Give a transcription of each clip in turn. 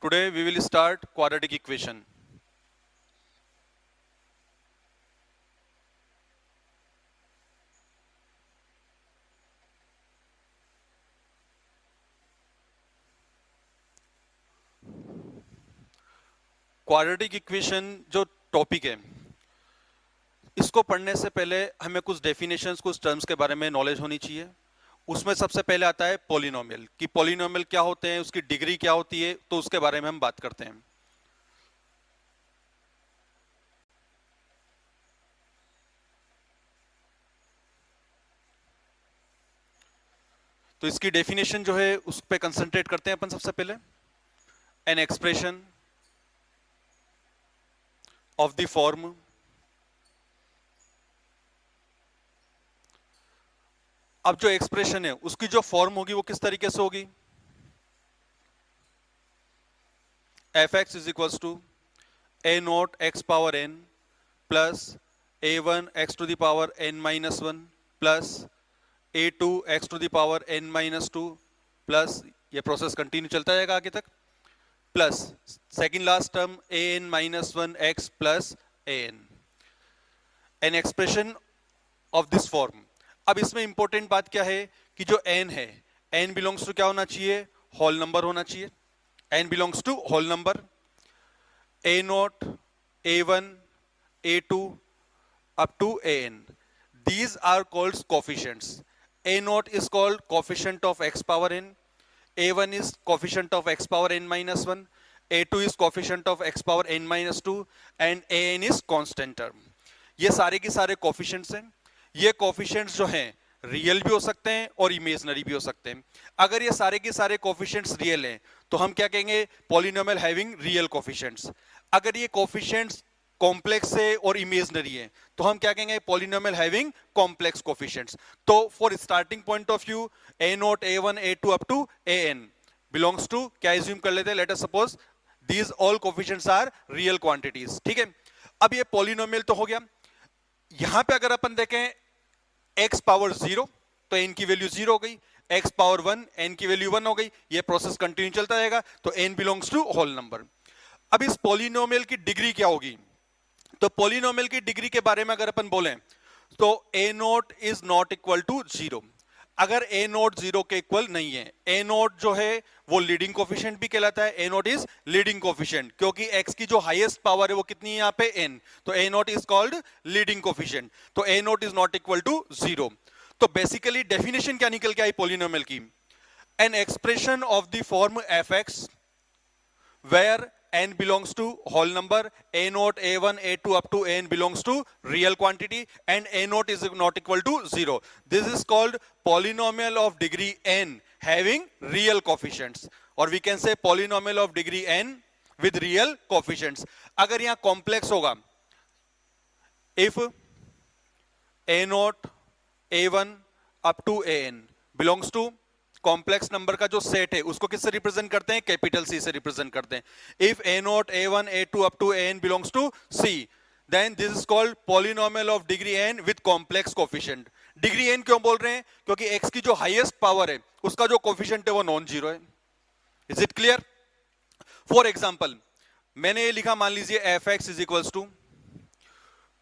Today we will start quadratic equation. Quadratic equation जो topic है, इसको पढ़ने से पहले हमें कुछ डेफिनेशंस, कुछ टर्म्स के बारे में नॉलेज होनी चाहिए। उसमें सबसे पहले आता है पॉलिनोमियल, कि पॉलिनोमियल क्या होते हैं, उसकी डिग्री क्या होती है, तो उसके बारे में हम बात करते हैं। तो इसकी डेफिनेशन जो है उस पर कंसंट्रेट करते हैं अपन सबसे पहले। N expression of the form अब जो एक्सप्रेशन है उसकी जो फॉर्म होगी वो किस तरीके से होगी? F x is equals to A not X power N plus A one X to the power N minus one plus A two X to the power N minus two plus, ये process continue चलता जाएगा आगे तक, plus second last term A N minus one X plus A N expression of this form. अब इसमें important बात क्या है कि जो n है, n बिलोंग्स टू क्या होना चाहिए? होल नंबर होना चाहिए। n belongs to whole number. a not, a1, a2 up to an, these are called coefficients. a naught is called coefficient of x power n, a1 is coefficient of x power n minus 1, a2 is coefficient of x power n minus 2 and an is constant term. ये सारे के सारे coefficients हैं। ये coefficients जो हैं real भी हो सकते हैं और इमेजिनरी भी हो सकते हैं। अगर ये सारे के सारे कोफिशिएंट्स रियल हैं तो हम क्या कहेंगे? Polynomial having real coefficients. अगर ये कोफिशिएंट्स कॉम्प्लेक्स है और इमेजिनरी है तो हम क्या कहेंगे? Polynomial having complex coefficients. तो for starting point of view a not, A one, A two up to a n belongs to, क्या एज्यूम कर लेते हैं? Let us suppose these all coefficients are real quantities. ठीक है, अब ये polynomial तो हो गया। यहां पे अगर अपन देखें x पावर 0 तो n की वैल्यू 0 हो गई, x पावर 1 n की वैल्यू 1 हो गई। ये प्रोसेस कंटिन्यू चलता रहेगा, तो n belongs to whole number. अब इस पॉलिनोमियल की डिग्री क्या होगी? तो पॉलिनोमियल की डिग्री के बारे में अगर अपन बोलें तो a not is not equal to 0। अगर a नॉट 0 के इक्वल नहीं है, a नॉट जो है वो लीडिंग कोफिशिएंट भी कहलाता है। a not is leading coefficient क्योंकि x की जो हाईएस्ट पावर है वो कितनी है यहाँ पे? n। तो a not is called leading coefficient. तो a not is not equal to 0। तो बेसिकली डेफिनेशन क्या निकल के आई पॉलिनोमियल की? An expression of the form F X where n belongs to whole number, a naught, a1, a2 up to an belongs to real quantity and a naught is not equal to 0. This is called polynomial of degree n having real coefficients, or we can say polynomial of degree n with real coefficients. अगर यहाँ complex होगा, if a naught, a1 up to an belongs to complex number का जो set है उसको किससे represent करते हैं? कैपिटल सी से रिप्रेजेंट करते हैं। If A not, A one, A two up to N belongs to C, then this is called polynomial of degree N with complex coefficient. Degree N क्यों बोल रहे हैं? क्योंकि एक्स की जो हाईएस्ट पावर है उसका जो कोफिशिएंट है वो नॉन जीरो है। Is it clear? For example मैंने ये लिखा, मान लीजिए F x is equals to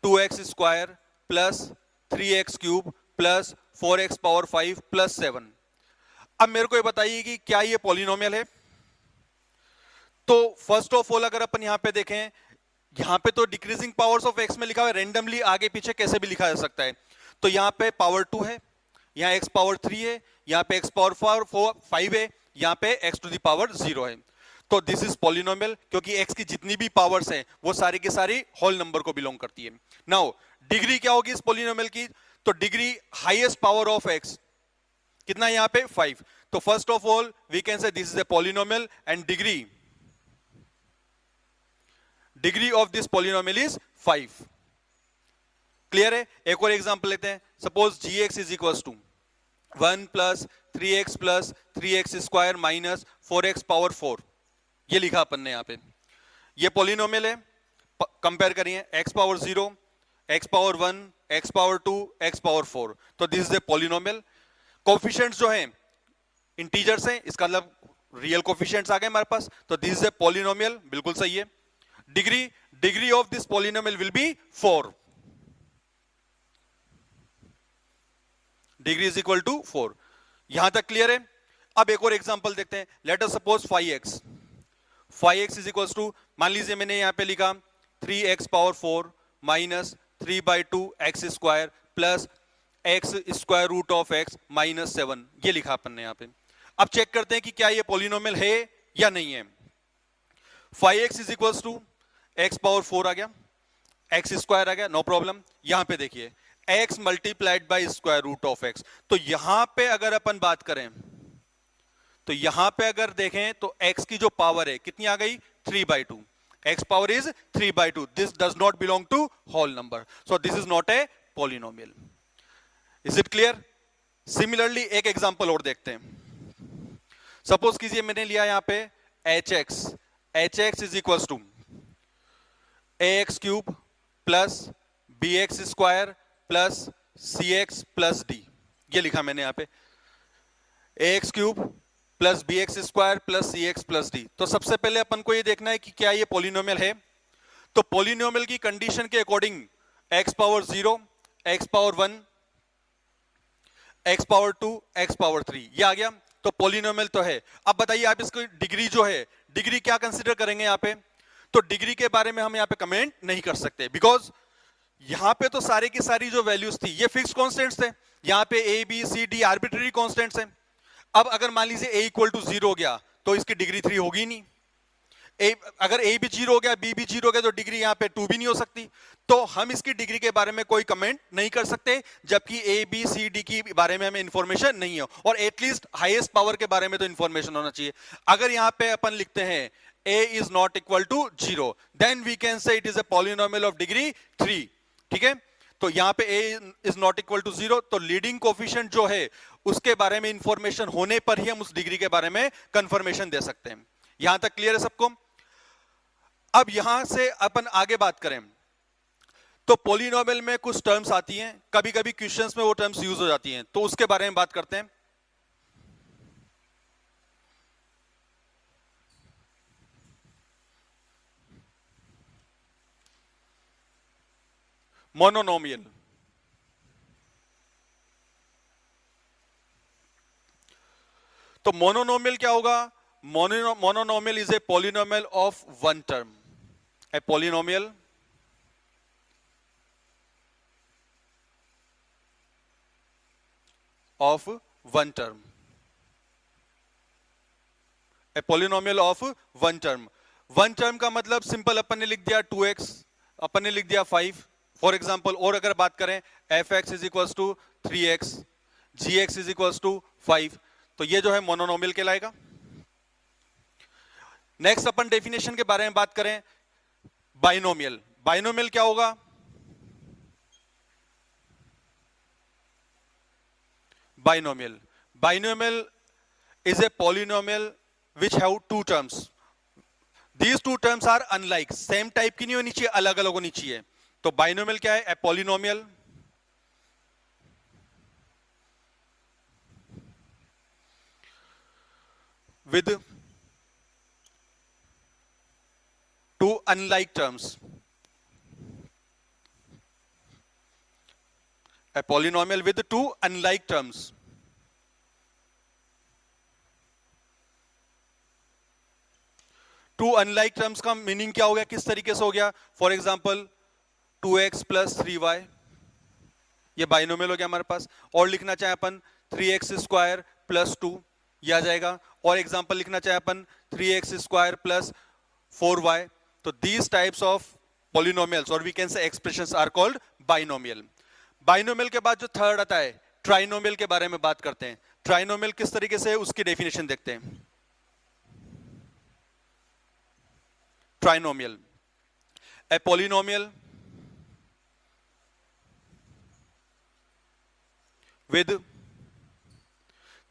2x square plus 3x cube plus 4x power 5 plus 7। अब मेरे को ये बताइए कि क्या ये पॉलिनोमियल है? तो फर्स्ट ऑफ ऑल अगर अपन यहां पे देखें, यहां पे तो डिक्रीजिंग पावर्स ऑफ एक्स में लिखा हुआ है, रेंडमली आगे पीछे कैसे भी लिखा जा सकता है। तो यहां पे पावर 2 है, यहां x पावर 3 है, यहां पे x पावर 5 है, यहां पे x टू द पावर 0 है। तो दिस इज पॉलिनोमियल क्योंकि x की जितनी भी पावर्स हैं वो सारी की सारी होल नंबर को बिलोंग करती है। नाउ डिग्री क्या होगी इस पॉलिनोमियल की? तो degree highest power of x कितना है यहाँ पे? 5। तो first of all we can say this is a polynomial and degree of this polynomial is 5। Clear है? एक और एग्जांपल लेते हैं। Suppose gx is equal to 1 plus 3x plus 3x square minus 4x power 4। ये लिखा अपन ने यहाँ पे, ये पॉलिनोमियल है। कंपेयर करिए x power 0, x power 1, x power 2, x power 4। तो this is a polynomial. Coefficients जो हैं इंटीजर्स हैं, इसका मतलब रियल कोफिशिएंट्स आ गए हमारे पास, तो दिस इज ए पॉलिनोमियल, बिल्कुल सही है। Degree of this polynomial will be 4, degree is equal to 4। यहां तक क्लियर है? अब एक और एग्जांपल देखते हैं। Let us suppose 5x, 5x is equal to, मान लीजिए मैंने यहां पे लिखा 3x power 4 minus 3/2 X square plus X square root of X minus 7, ये लिखा अपन ने यहां पे। अब चेक करते हैं कि क्या ये पॉलिनोमियल है या नहीं है। 5x is equal to X power 4 आ गया, एक्स स्क्वायर आ गया, नो प्रॉब्लम। यहां पे देखिए x multiplied by square root of x, तो यहां पे अगर अपन बात करें तो यहां पे अगर देखें तो x की जो पावर है कितनी आ गई, 3/2, x power is 3/2, this does not belong to whole number, so this is not a polynomial. Is it clear? Similarly एक एग्जांपल और देखते हैं। सपोज कीजिए मैंने लिया यहां पे hx is equal to ax cube plus bx square plus cx plus d, ये लिखा मैंने यहां पे ax cube plus bx square plus cx plus d। तो सबसे पहले अपन को ये देखना है कि क्या ये पॉलिनोमियल है। तो पॉलिनोमियल की कंडीशन के according x power 0, x power 1, x power 2, x power 3, ये आ गया, तो पॉलिनोमियल तो है। अब बताइए आप इसको डिग्री जो है, डिग्री क्या कंसीडर करेंगे यहाँ पे? तो डिग्री के बारे में हम यहाँ पे कमेंट नहीं कर सकते, बिकॉज यहां पे तो सारे की सारी जो वैल्यूज थी ये फिक्स कांस्टेंट्स थे। यहां पे A B C D arbitrary constants हैं। अब अगर मान लीजिए a इक्वल टू 0 हो गया तो इसकी डिग्री 3 होगी नहीं। अगर a भी 0 हो गया, b भी 0 हो गया, तो डिग्री यहां पे 2 भी नहीं हो सकती। तो हम इसकी डिग्री के बारे में कोई कमेंट नहीं कर सकते, जबकि a b c d की बारे में हमें इंफॉर्मेशन नहीं है, और एटलीस्ट हाईएस्ट पावर के बारे में तो इंफॉर्मेशन होना चाहिए। अगर यहां पे अपन लिखते हैं a is not equal to 0, then we can say it is a polynomial of degree 3। ठीक है, तो यहां पे a is not equal to 0, तो लीडिंग कोफिशिएंट जो है उसके बारे में इंफॉर्मेशन होने पर ही हम उस डिग्री के बारे में कंफर्मेशन दे सकते हैं। यहां तक क्लियर है सबको? अब यहां से अपन आगे बात करें तो पॉलिनोमियल में कुछ टर्म्स आती हैं, कभी कभी क्वेश्चंस में वो टर्म्स यूज हो जाती हैं, तो उसके बारे में बात करते हैं। मोनोनोमियल, तो मोनोनोमियल क्या होगा? Monomial is a polynomial of one term, A polynomial of one term, A polynomial of one term. One term का मतलब सिंपल अपन ने लिख दिया 2x, अपन ने लिख दिया 5 फॉर एग्जांपल। और अगर बात करें f(x) is equal to 3x, gx is equal to 5, तो ये जो है मोनोनोमियल कहलाएगा। नेक्स्ट अपन डेफिनेशन के बारे में बात करें, बाइनोमियल। बाइनोमियल क्या होगा? Binomial is a polynomial which have two terms. These two terms are unlike, same type की नहीं होनी चाहिए, अलग अलग होनी चाहिए। तो binomial क्या है? A polynomial with two unlike terms. A polynomial with two unlike terms. Two unlike terms का मीनिंग क्या हो गया, किस तरीके से हो गया? For example 2x plus 3y, ये बाइनोमियल हो गया हमारे पास। और लिखना चाहे अपन 3x स्क्वायर प्लस 2, ये आ जाएगा। और एग्जांपल लिखना चाहे अपन 3x स्क्वायर प्लस 4y, तो दीज टाइप्स ऑफ पॉलिनोमियल्स और we can say expressions are called binomial. Binomial के बाद जो थर्ड आता है ट्राइनोमियल के बारे में बात करते हैं। ट्राइनोमियल किस तरीके से, उसकी डेफिनेशन देखते हैं। Trinomial, a polynomial with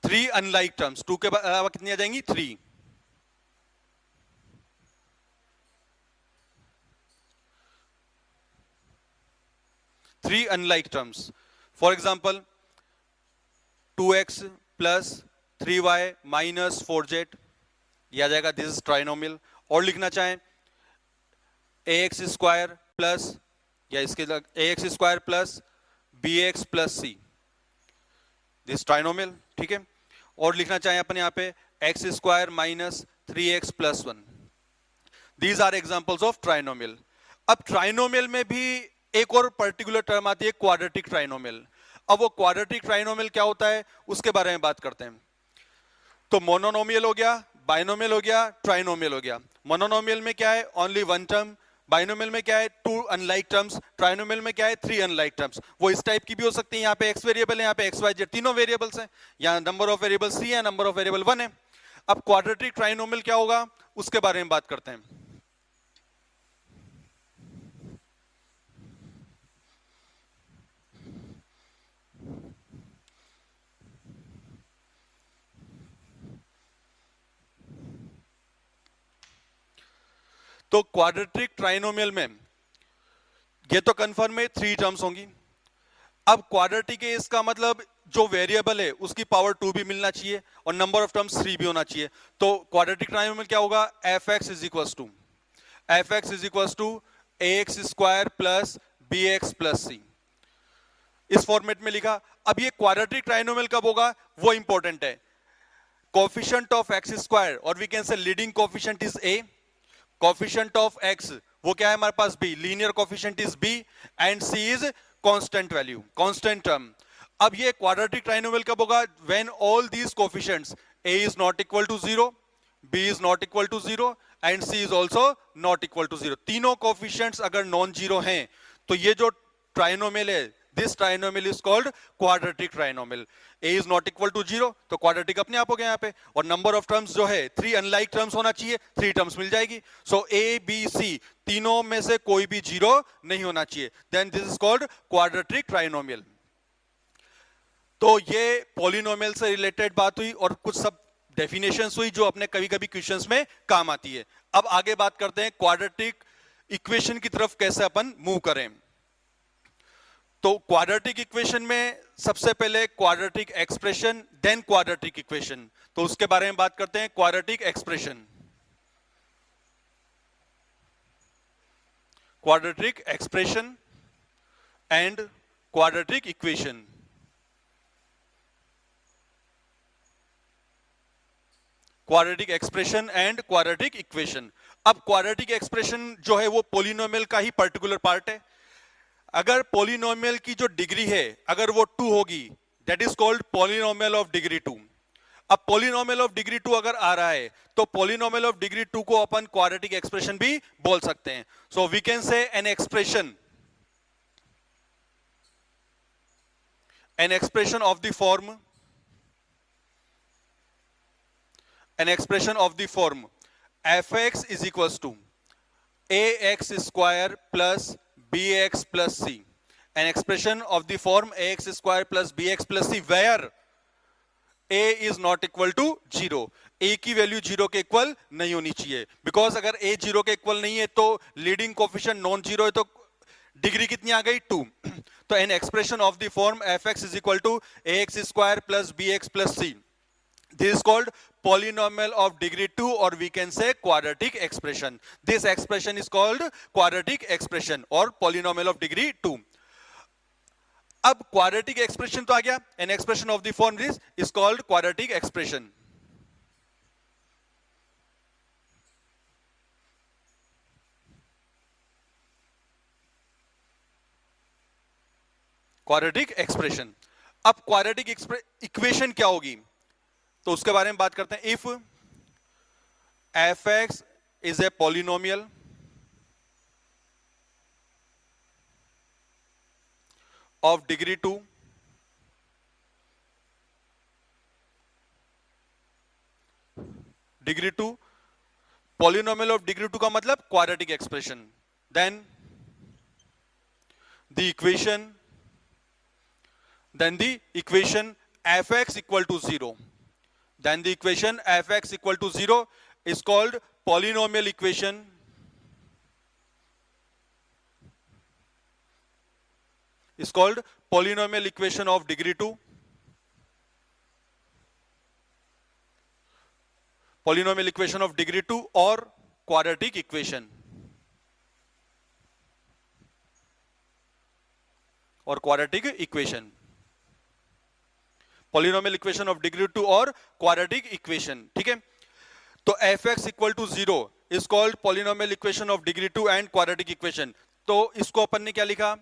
three unlike terms. 2 के अलावा कितनी आ जाएंगी? 3। Three unlike terms. For example, 2x plus 3y minus 4z. ये आ जाएगा दिस इज ट्राइनोमियल। और लिखना चाहें ए एक्स स्क्वायर प्लस, या इसके a x square plus b x plus c, this trinomial, ठीक है। और लिखना चाहें अपन यहाँ पे x square minus 3x plus 1, these are examples of trinomial. अब ट्राइनोमियल में भी एक और पर्टिकुलर टर्म आती है क्वाड्रेटिक ट्राइनोमियल। अब वो क्वाड्रेटिक ट्राइनोमियल क्या होता है उसके बारे में बात करते हैं। तो मोनोनोमियल हो गया, बाइनोमियल हो गया, ट्राइनोमियल हो गया। मोनोनोमियल में क्या है, ओनली वन टर्म। बाइनोमियल में क्या है, टू अनलाइक टर्म्स। ट्राइनोमियल में क्या है, थ्री अनलाइक टर्म्स। वो इस टाइप की भी हो सकती है, यहाँ पे एक्स वेरिएबल है, यहाँ पे एक्स वाई जेड तीनों वेरिएबल्स हैं, यहाँ नंबर ऑफ वेरिएबल 3 है, नंबर ऑफ वेरिएबल 1 है। अब क्वाड्रेटिक ट्राइनोमियल क्या होगा उसके बारे में बात करते हैं। तो क्वाड्रेटिक ट्राइनोमियल में ये तो कंफर्म है 3 टर्म्स होंगी। अब क्वाड्रेटिक है इसका मतलब जो वेरिएबल है उसकी पावर 2 भी मिलना चाहिए और नंबर ऑफ टर्म्स 3 भी होना चाहिए। तो क्वाड्रेटिक ट्राइनोमियल क्या होगा, f x is equal to a x square plus b x plus c, इस फॉर्मेट में लिखा। अब ये क्वाड्रेटिक ट्राइनोमियल कब होगा वो इंपॉर्टेंट है। कोफिशिएंट ऑफ एक्स स्क्वायर और we can say leading coefficient is a, coefficient of x वो क्या है हमारे पास b, linear coefficient is b, and c is constant value, constant term. अब ये क्वाड्रेटिक ट्राइनोमियल कब होगा, when all these coefficients a is not equal to 0, b is not equal to 0 and c is also not equal to 0। तीनों coefficients अगर non zero हैं तो ये जो ट्राइनोमियल है, this trinomial is called quadratic trinomial. A is not equal to 0 तो quadratic अपने आप हो गया यहाँ पे, और नंबर ऑफ टर्म्स जो है 3 अनलाइक टर्म्स होना चाहिए, 3 टर्म्स मिल जाएगी। सो ए बी सी तीनों में से कोई भी 0 नहीं होना चाहिए, then this is called quadratic trinomial. तो ये पॉलिनोमियल से रिलेटेड बात हुई और कुछ सब डेफिनेशंस हुई जो अपने कभी कभी क्वेश्चंस में काम आती है। अब आगे बात करते हैं क्वाड्रेटिक इक्वेशन की तरफ कैसे अपन मूव करें। तो क्वाड्रेटिक इक्वेशन में सबसे पहले quadratic expression then quadratic equation, तो उसके बारे में बात करते हैं। Quadratic expression, quadratic expression and quadratic equation. Quadratic expression and quadratic equation. अब क्वाड्रेटिक एक्सप्रेशन जो है वो पॉलिनोमियल का ही पर्टिकुलर पार्ट है। अगर पॉलिनोमियल की जो डिग्री है अगर वो 2 होगी, that is called polynomial of degree 2। अब पॉलिनोमियल ऑफ डिग्री 2 अगर आ रहा है तो पॉलिनोमियल ऑफ डिग्री 2 को अपन क्वाड्रेटिक एक्सप्रेशन भी बोल सकते हैं। So we can say an expression of the form, an expression of the form fx is equals to ax square plus bx plus c, an expression of the form ax square plus bx plus c where a is not equal to 0, a की value 0 के equal नहीं होनी चाहिए, because अगर a 0 के equal नहीं है तो लीडिंग कोफिशिएंट नॉन जीरो है तो डिग्री कितनी आ गई 2। तो N expression of the form fx is equal to ax square plus bx plus c, this is called polynomial of degree 2 or we can say quadratic expression. This expression is called quadratic expression or polynomial of degree 2. अब quadratic expression तो आ गया, an expression of the form this is called quadratic expression. Quadratic expression. अब quadratic equation क्या होगी तो उसके बारे में बात करते हैं। If fx is a polynomial of degree 2 polynomial of degree 2 का मतलब quadratic expression, then the equation fx equal to 0, then the equation fx equal to 0 is called polynomial equation of degree 2. Polynomial equation of degree 2 और quadratic equation, और quadratic equation, polynomial equation of degree 2 और quadratic equation, ठीक है। तो fx equal to 0 is called polynomial equation of degree 2 and quadratic equation. तो इसको अपन ने क्या लिखा,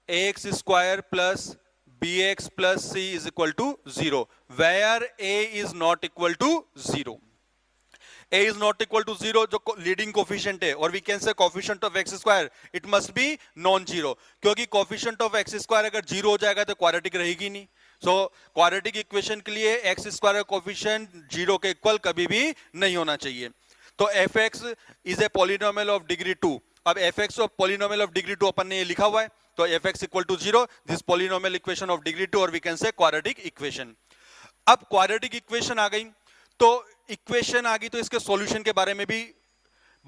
ax square plus bx plus c is equal to 0 where a is not equal to 0। a is not equal to 0 जो leading coefficient है, और we can say coefficient of x square it must be non zero, क्योंकि coefficient of x square अगर zero हो जाएगा तो quadratic रहेगी नहीं। सो क्वाड्रेटिक इक्वेशन के लिए x स्क्वायर का कोफिशिएंट जीरो के इक्वल कभी भी नहीं होना चाहिए। तो fx is a polynomial of degree 2। अब fx of polynomial of degree 2 अपन ने ये लिखा हुआ है, तो fx equal to 0 this polynomial equation of degree 2, और we can say quadratic equation. अब क्वाड्रेटिक इक्वेशन आ गई, तो इक्वेशन आ गई तो इसके सॉल्यूशन के बारे में भी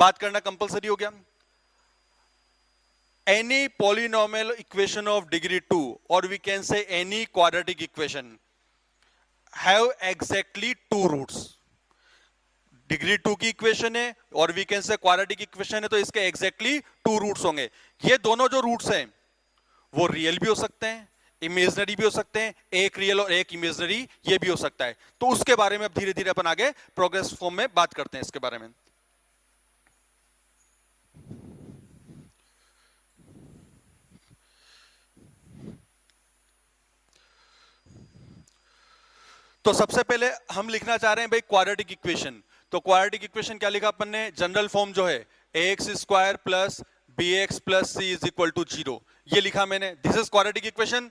बात करना कंपलसरी हो गया। Any polynomial equation of degree 2 और we can say any quadratic equation have exactly two roots. Degree 2 की इक्वेशन है और we can say quadratic equation है, तो इसके एग्जैक्टली टू रूट्स होंगे। ये दोनों जो रूट्स हैं वो रियल भी हो सकते हैं, इमेजनरी भी हो सकते हैं, एक रियल और एक इमेजनरी ये भी हो सकता है। तो उसके बारे में अब धीरे धीरे अपन आगे प्रोग्रेस फॉर्म में बात करते हैं इसके बारे में। तो सबसे पहले हम लिखना चाह रहे हैं भाई क्वाड्रेटिक इक्वेशन। तो क्वाड्रेटिक इक्वेशन क्या लिखा अपन ने, जनरल फॉर्म जो है ax square plus bx plus c is equal to 0, ये लिखा मैंने, दिस इज क्वाड्रेटिक इक्वेशन।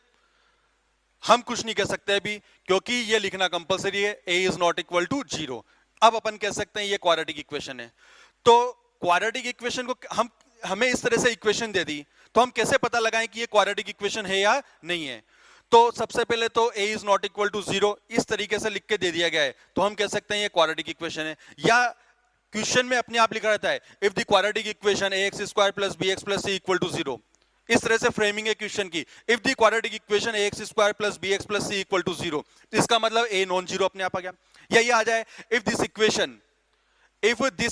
हम कुछ नहीं कह सकते अभी क्योंकि ये लिखना कंपलसरी है, a is not equal to 0। अब अपन कह सकते हैं ये क्वाड्रेटिक इक्वेशन है। तो क्वाड्रेटिक इक्वेशन को हमें इस तरह से इक्वेशन दे दी, तो हम कैसे पता लगाएं कि ये क्वाड्रेटिक इक्वेशन है या नहीं है। तो सबसे पहले तो a is not equal to 0 इस तरीके से लिख के दे दिया गया है, तो हम कह सकते हैं ये क्वाड्रेटिक इक्वेशन है। या क्वेश्चन में अपने आप लिखा रहता है if the quadratic equation ax square plus bx plus c equal to 0, इस तरह से फ्रेमिंग है क्वेश्चन की। If the quadratic equation ax square plus bx plus c equal to 0, इसका मतलब a नॉन जीरो अपने आप आ गया। या ये आ जाए if this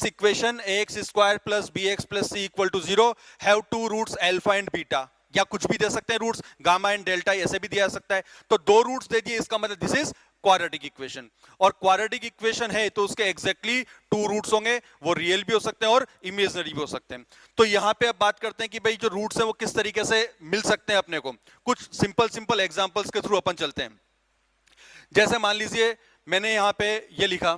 equation ax square plus bx plus c equal to 0 have two roots alpha and beta, या कुछ भी दे सकते हैं रूट्स गामा एंड डेल्टा, ऐसे भी दिया सकता है। तो दो रूट्स दे दिए, इसका मतलब दिस इज क्वाड्रेटिक इक्वेशन। और क्वाड्रेटिक इक्वेशन है तो उसके एग्जैक्टली टू रूट्स होंगे, वो रियल भी हो सकते हैं और इमेजिनरी भी हो सकते हैं। तो यहां पे अब बात करते हैं कि भाई जो रूट्स हैं वो किस तरीके से मिल सकते हैं अपने को। कुछ सिंपल एग्जांपल्स के थ्रू अपन चलते हैं। जैसे मान लीजिए मैंने यहां पे ये लिखा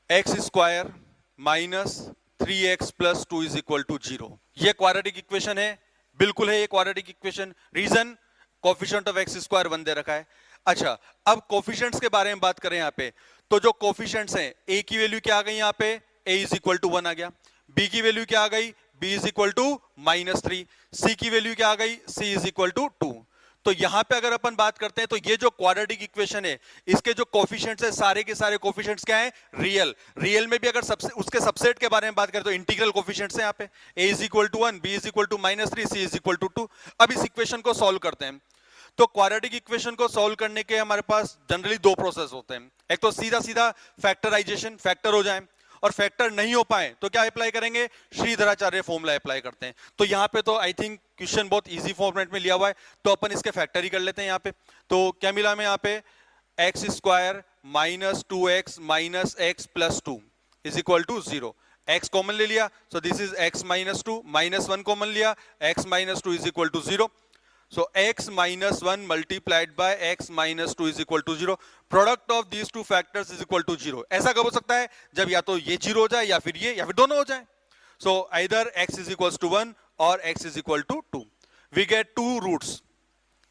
x square minus 3x plus 2 is equal to 0, ये क्वाड्रेटिक इक्वेशन है, बिल्कुल है ये quadratic equation. Reason coefficient of x square 1 दे रखा है। अच्छा, अब कोफिशिएंट्स के बारे में बात करें यहाँ पे, तो जो कोफिशिएंट्स हैं a की वैल्यू क्या आ गई यहाँ पे, a इज इक्वल टू 1 आ गया। b की वैल्यू क्या आ गई, b is equal to -3। c की वैल्यू क्या आ गई, c इज इक्वल टू 2। तो यहां पे अगर अपन बात करते हैं तो ये जो क्वाड्रेटिक इक्वेशन है इसके जो कोफिशिएंट्स है सारे के सारे कोफिशिएंट्स क्या है, रियल में भी अगर उसके सबसेट के बारे में बात करें तो इंटीग्रल कोफिशिएंट्स है यहाँ पे, a is equal to 1, b is equal to -3, c is equal to 2। अब इस इक्वेशन को सॉल्व करते हैं। तो क्वाड्रेटिक इक्वेशन को सॉल्व करने के हमारे पास जनरली दो प्रोसेस होते हैं। एक तो सीधा सीधा फैक्टराइजेशन, फैक्टर हो जाए, और फैक्टर नहीं हो पाए तो क्या अप्लाई करेंगे, श्रीधराचार्य फॉर्मूला अप्लाई करते हैं। तो यहाँ पे तो आई थिंक क्वेश्चन बहुत इजी फॉर्मेट में लिया हुआ है, तो अपन इसके फैक्टर ही कर लेते हैं यहाँ पे। तो क्या मिला हमें यहाँ पे, x square minus 2x minus X plus 2 is equal to 0। x common ले लिया, so this is x minus 2, -1 common लिया, x minus 2 is equal to 0। So x minus 1 multiplied by x minus 2 is equal to 0. Product of these two factors is equal to 0. ऐसा कब हो सकता है, जब या तो ये 0 हो जाए या फिर ये, या फिर दोनों हो जाए। So either x is equals to 1 और x is equal to 2. We get two roots.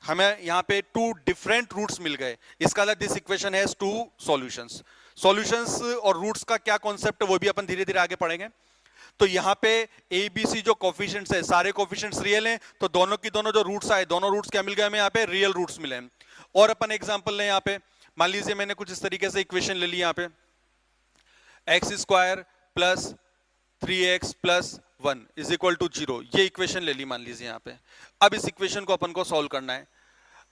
हमें यहाँ पे two different roots मिल गए। इसका मतलब this equation has two solutions. Solutions और roots का क्या concept है वो भी अपन धीरे धीरे आगे पढ़ेंगे। तो यहाँ पे ए बी सी जो कोफिशिएंट्स है सारे कोफिशिएंट्स रियल हैं, तो दोनों की दोनों जो रूट्स आए, दोनों रूट्स क्या मिल गए हमें यहाँ पे, रियल रूट्स मिले हैं। और अपन एग्जांपल लें यहाँ पे, मान लीजिए मैंने कुछ इस तरीके से इक्वेशन ले ली यहाँ पे, x square plus 3x plus 1 is equal to 0, ये इक्वेशन ले ली मान लीजिए यहाँ पे। अब इस इक्वेशन को अपन को सॉल्व करना है।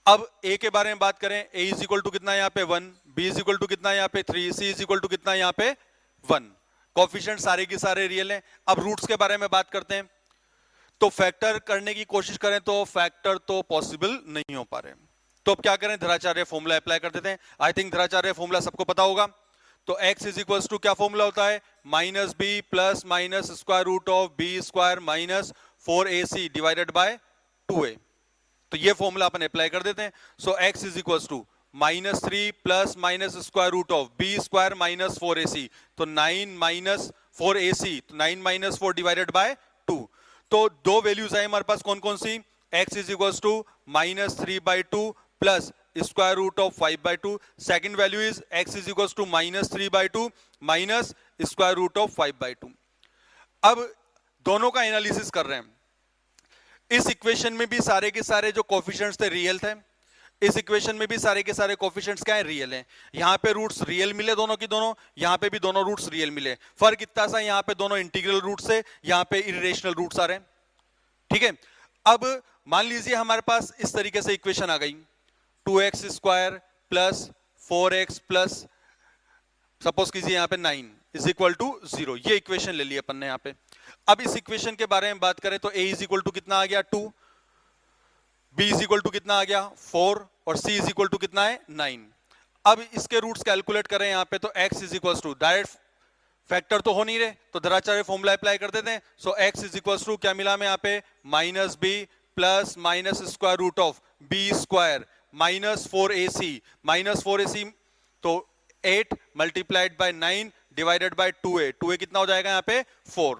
अब a के बारे में बात करें, a इज इक्वल टू कितना है यहाँ पे 1, b इज इक्वल टू कितना है यहाँ पे 3, c इज इक्वल टू कितना है यहाँ पे 1। कोफिशिएंट सारे के सारे रियल हैं। अब रूट्स के बारे में बात करते हैं। तो फैक्टर करने की कोशिश करें तो फैक्टर तो पॉसिबल नहीं हो पा रहे, तो अब क्या करें, धराचार्य फॉर्मूला अप्लाई कर देते हैं। आई थिंक धराचार्य फॉर्मूला सबको पता होगा। तो x इज इक्वल टू क्या फॉर्मूला होता है, minus B plus minus square root of B square minus 4ac divided by 2a। तो ये फॉर्मूला अपन अप्लाई कर देते हैं। So x is equal to minus 3 plus minus square root of B square minus 4ac, तो 9 minus 4ac, तो 9 minus 4 divided by 2। तो दो वैल्यूज है हमारे पास, कौन कौन सी, x is equal to minus 3/2 plus square root of 5/2। Second value is x is equal to minus 3/2 minus square root of 5/2। अब दोनों का एनालिसिस कर रहे हैं। इस इक्वेशन में भी सारे के सारे जो कोफिशिएंट्स थे रियल थे, इस इक्वेशन में भी सारे के सारे कोफिशिएंट्स क्या है, रियल हैं। यहां पे रूट्स रियल मिले दोनों की दोनों, यहां पे भी दोनों रूट्स रियल मिले। फर्क इतना सा, यहां पे दोनों इंटीग्रल रूट्स है, यहां पे इरेशनल रूट्स आ रहे हैं। ठीक है, अब मान लीजिए हमारे पास इस तरीके से इक्वेशन आ गई, 2x square plus 4x plus suppose कीजिए यहां पे 9 इज इक्वल टू 0। ये इक्वेशन ले ली अपन ने यहां पे। अब इस इक्वेशन के बारे में बात करें तो a इज इक्वल टू कितना आ गया 2, b इज इक्वल टू कितना आ गया 4 और c इज इक्वल टू कितना है 9। अब इसके रूट्स कैलकुलेट करें यहां पे, तो x is equal to, direct factor तो हो नहीं रहे, तो धराचार्य फॉर्मूला अप्लाई कर देते हैं। So x is equal to क्या मिला हमें यहां पे, minus b plus minus square root of b square minus 4ac, minus 4ac तो 8 multiplied by 9 divided by 2a, 2a कितना हो जाएगा यहाँ पे 4।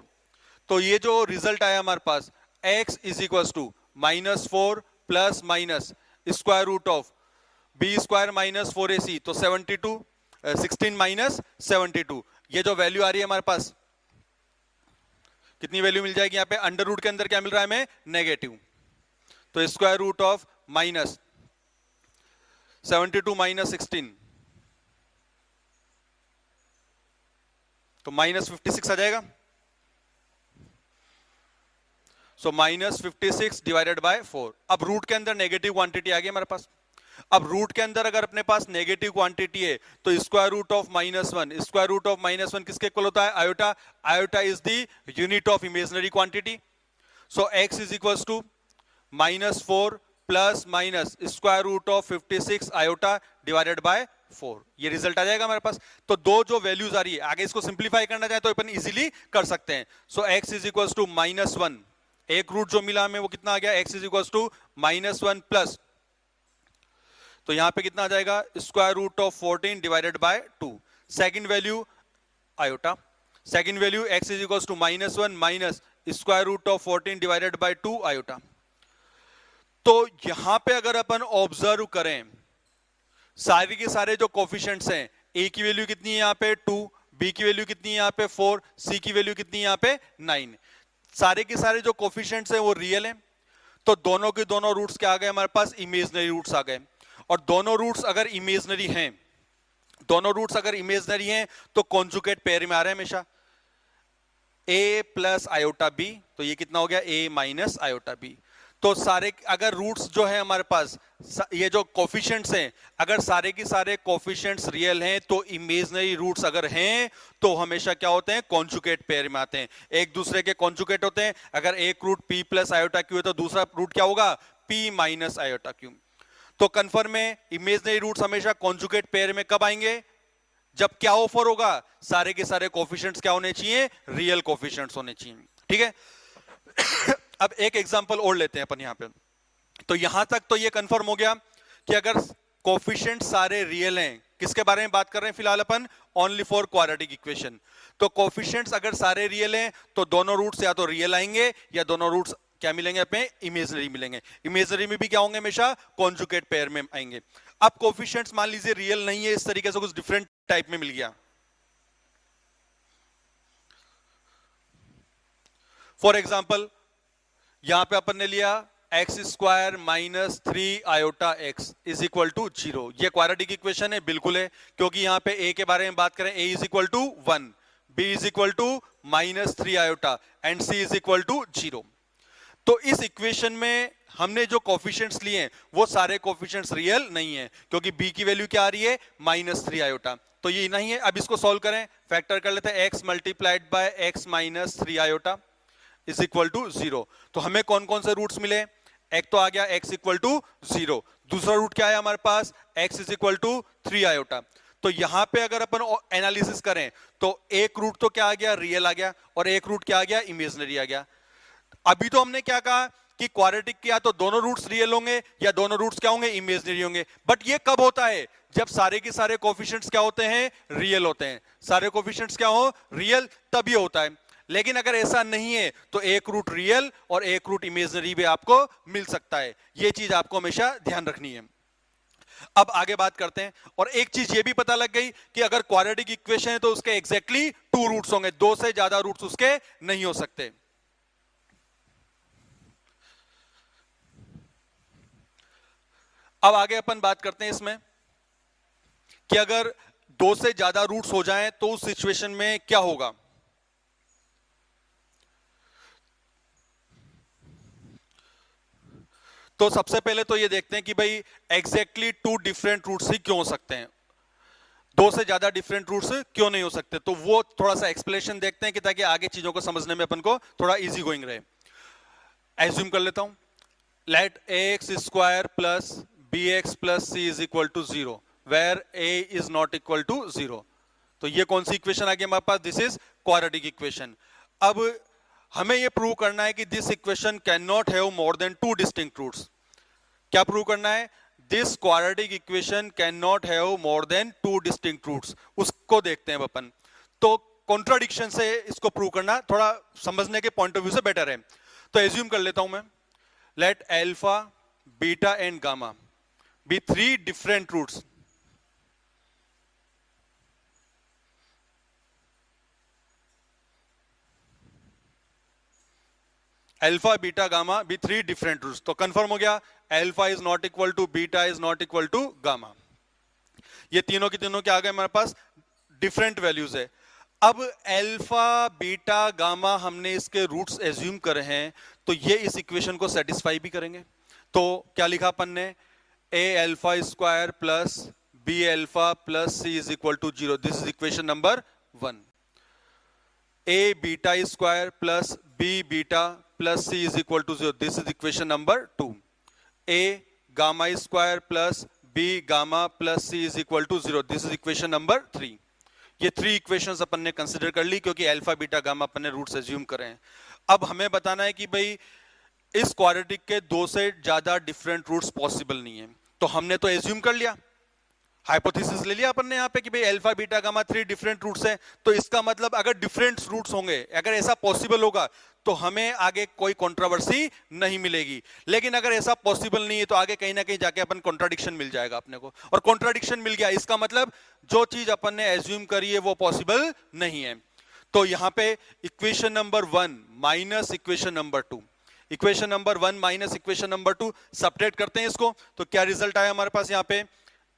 तो ये जो रिजल्ट आया हमारे पास, x is equal to minus 4 plus minus square root of B square minus 4ac, तो 72, 16 माइनस 72। ये जो वैल्यू आ रही है हमारे पास, कितनी वैल्यू मिल जाएगी यहाँ पे, अंडर रूट के अंदर क्या मिल रहा है हमें, नेगेटिव। तो square root of minus 72 minus 16, तो माइनस 56 आ जाएगा। So minus 56 divided by 4। अब रूट के अंदर नेगेटिव क्वांटिटी आ गई हमारे पास। अब रूट के अंदर अगर अपने पास नेगेटिव क्वांटिटी है तो square root of -1, square root of -1 किसके इक्वल होता है, iota. Iota is the unit of imaginary quantity. So x is equal to -4 plus minus square root of 56 iota divided by 4। ये रिजल्ट आ जाएगा हमारे पास। तो दो जो वैल्यूज आ रही है, आगे इसको सिंप्लीफाई करना चाहे तो अपन इजीली कर सकते हैं। So x is equal to -1, एक रूट जो मिला हमें वो कितना आ गया, x is equal to -1 plus, तो यहां पे कितना आ जाएगा, square root of 14 divided by 2। Second value iota, second value x is equal to -1 minus square root of 14 divided by 2 iota. तो यहां पे अगर अपन ऑब्जर्व करें, सारे के सारे जो कोफिशिएंट्स हैं, a की वैल्यू कितनी है यहाँ पे 2, b की वैल्यू कितनी है यहाँ पे 4, c की वैल्यू कितनी है यहाँ पे 9। सारे के सारे जो कोफिशिएंट्स हैं वो रियल हैं। तो दोनों के दोनों रूट्स क्या आ गए हमारे पास, इमेजिनरी रूट्स आ गए। और दोनों रूट्स अगर इमेजिनरी हैं, दोनों रूट्स अगर इमेजिनरी हैं तो कॉन्जुगेट पेयर में आ रहे हैं हमेशा, a प्लस आयोटा b, तो ये कितना हो गया a माइनस आयोटा b। तो सारे अगर रूट्स जो है हमारे पास, ये जो कोफिशिएंट्स हैं, अगर सारे के सारे कोफिशिएंट्स रियल हैं तो इमेजिनरी रूट्स अगर हैं तो हमेशा क्या होते हैं, कॉन्जुगेट पेयर में आते हैं, एक दूसरे के कॉन्जुगेट होते हैं। अगर एक root p plus iota q है तो दूसरा रूट क्या होगा, p माइनस आयोटा q। तो कन्फर्म में इमेजिनरी रूट्स हमेशा कॉन्जुगेट पेयर में कब आएंगे, जब क्या ऑफर होगा, सारे के सारे कोफिशिएंट्स क्या होने चाहिए, रियल कोफिशिएंट्स होने चाहिए। ठीक है। अब एक एग्जांपल और लेते हैं अपन यहां पे। तो यहां तक तो ये कंफर्म हो गया कि अगर कोफिशिएंट सारे रियल हैं, किसके बारे में बात कर रहे हैं फिलहाल अपन, ओनली फॉर क्वाड्रेटिक इक्वेशन। तो कोफिशिएंट्स अगर सारे रियल हैं तो दोनों रूट्स या तो रियल आएंगे या दोनों रूट्स क्या मिलेंगे अपने, इमेजिनरी मिलेंगे। इमेजिनरी में भी क्या होंगे, हमेशा कॉन्जुगेट पेयर में आएंगे। अब कोफिशिएंट्स मान लीजिए रियल नहीं है, इस तरीके से कुछ डिफरेंट टाइप में मिल गया। फॉर एग्जाम्पल यहां पे अपन ने लिया X square minus 3 iota X is equal to 0। ये क्वाड्रेटिक इक्वेशन है, बिल्कुल है, क्योंकि यहां पे a के बारे में बात करें, a is equal to 1, b is equal to -3 iota and c is equal to 0। तो इस इक्वेशन में हमने जो कोफिशिएंट्स लिए हैं वो सारे कोफिशिएंट्स रियल नहीं है, क्योंकि b की वैल्यू क्या आ रही है -3 आयोटा, तो ये नहीं है। अब इसको सॉल्व करें, फैक्टर कर लेते हैं, x multiplied by x -3 iota is equal to 0। तो हमें कौन कौन से रूट्स मिले, एक तो आ गया x इक्वल टू 0, दूसरा रूट क्या है हमारे पास x is equal to 3 iota. तो यहां पे अगर अपन एनालिसिस करें तो एक रूट तो क्या आ गया, रियल आ गया, और एक रूट क्या आ गया, इमेजिनरी आ गया। अभी तो हमने क्या कहा कि क्वाड्रेटिक के या तो दोनों रूट्स रियल होंगे या दोनों रूट्स क्या होंगे, इमेजिनरी होंगे। बट ये कब होता है, जब सारे के सारे कोफिशिएंट्स क्या होते हैं, रियल होते हैं। सारे कोफिशिएंट्स क्या हो, रियल, तभी होता है। लेकिन अगर ऐसा नहीं है तो एक रूट रियल और एक रूट इमेजिनरी भी आपको मिल सकता है। यह चीज आपको हमेशा ध्यान रखनी है। अब आगे बात करते हैं, और एक चीज ये भी पता लग गई कि अगर क्वाड्रेटिक इक्वेशन है तो उसके एग्जैक्टली 2 रूट्स होंगे, 2 से ज्यादा रूट्स उसके नहीं हो सकते। अब आगे अपन बात करते हैं इसमें कि अगर 2 से ज्यादा रूट्स हो जाएं तो उस सिचुएशन में क्या होगा। तो सबसे पहले तो ये देखते हैं कि भाई एग्जैक्टली 2 डिफरेंट रूट्स ही क्यों हो सकते हैं, 2 से ज्यादा डिफरेंट रूट्स क्यों नहीं हो सकते। तो वो थोड़ा सा एक्सप्लेनेशन देखते हैं कि ताकि आगे चीजों को समझने में अपन को थोड़ा इजी गोइंग रहे। एज्यूम कर लेता हूं, let ax square plus bx plus c is equal to 0 where a is not equal to 0। तो ये कौन सी इक्वेशन आ गई हमारे पास, दिस इज क्वाड्रेटिक इक्वेशन। अब हमें ये प्रूव करना है कि this equation can not have more than 2 distinct roots. क्या प्रूव करना है, this quadratic equation can not have more than 2 distinct roots. उसको देखते हैं अपन। तो कॉन्ट्राडिक्शन से इसको प्रूव करना थोड़ा समझने के पॉइंट ऑफ व्यू से बेटर है। तो एज्यूम कर लेता हूं मैं, let alpha beta and gamma be 3 different roots. Alpha beta gamma be 3 different roots. तो कंफर्म हो गया, alpha is not equal to beta is not equal to gamma. ये तीनों के तीनों क्या आ गए हमारे पास, डिफरेंट वैल्यूज है। अब अल्फा बीटा गामा हमने इसके रूट्स एज्यूम करे हैं, तो ये इस इक्वेशन को सेटिस्फाई भी करेंगे। तो क्या लिखा अपन ने, a alpha square plus b alpha plus c is equal to 0, this is equation number 1। A beta square plus b beta plus c is equal to 0, this is equation number 2। A gamma square plus b gamma plus c is equal to 0, this is equation number 3। ये 3 equations अपन ने consider कर ली, क्योंकि alpha beta gamma अपन ने roots assume करे हैं। अब हमें बताना है कि भाई इस क्वाड्रेटिक के 2 से ज्यादा डिफरेंट रूट्स पॉसिबल नहीं है। तो हमने तो एज्यूम कर लिया, हाइपोथेसिस ले लिया अपन ने यहाँ पे कि भाई alpha beta gamma 3 different roots हैं। तो इसका मतलब अगर डिफरेंट रूट्स होंगे, अगर ऐसा पॉसिबल होगा तो हमें आगे कोई कंट्रोवर्सी नहीं मिलेगी। लेकिन अगर ऐसा पॉसिबल नहीं है तो आगे कहीं ना कहीं जाके अपन कॉन्ट्राडिक्शन मिल जाएगा अपने को, और कॉन्ट्राडिक्शन मिल गया इसका मतलब जो चीज अपन ने एज्यूम करी है वो पॉसिबल नहीं है। तो यहाँ पे equation number 1 minus equation number 2, equation number 1 minus equation number 2 subtract करते हैं इसको, तो क्या रिजल्ट आया हमारे पास यहाँ पे,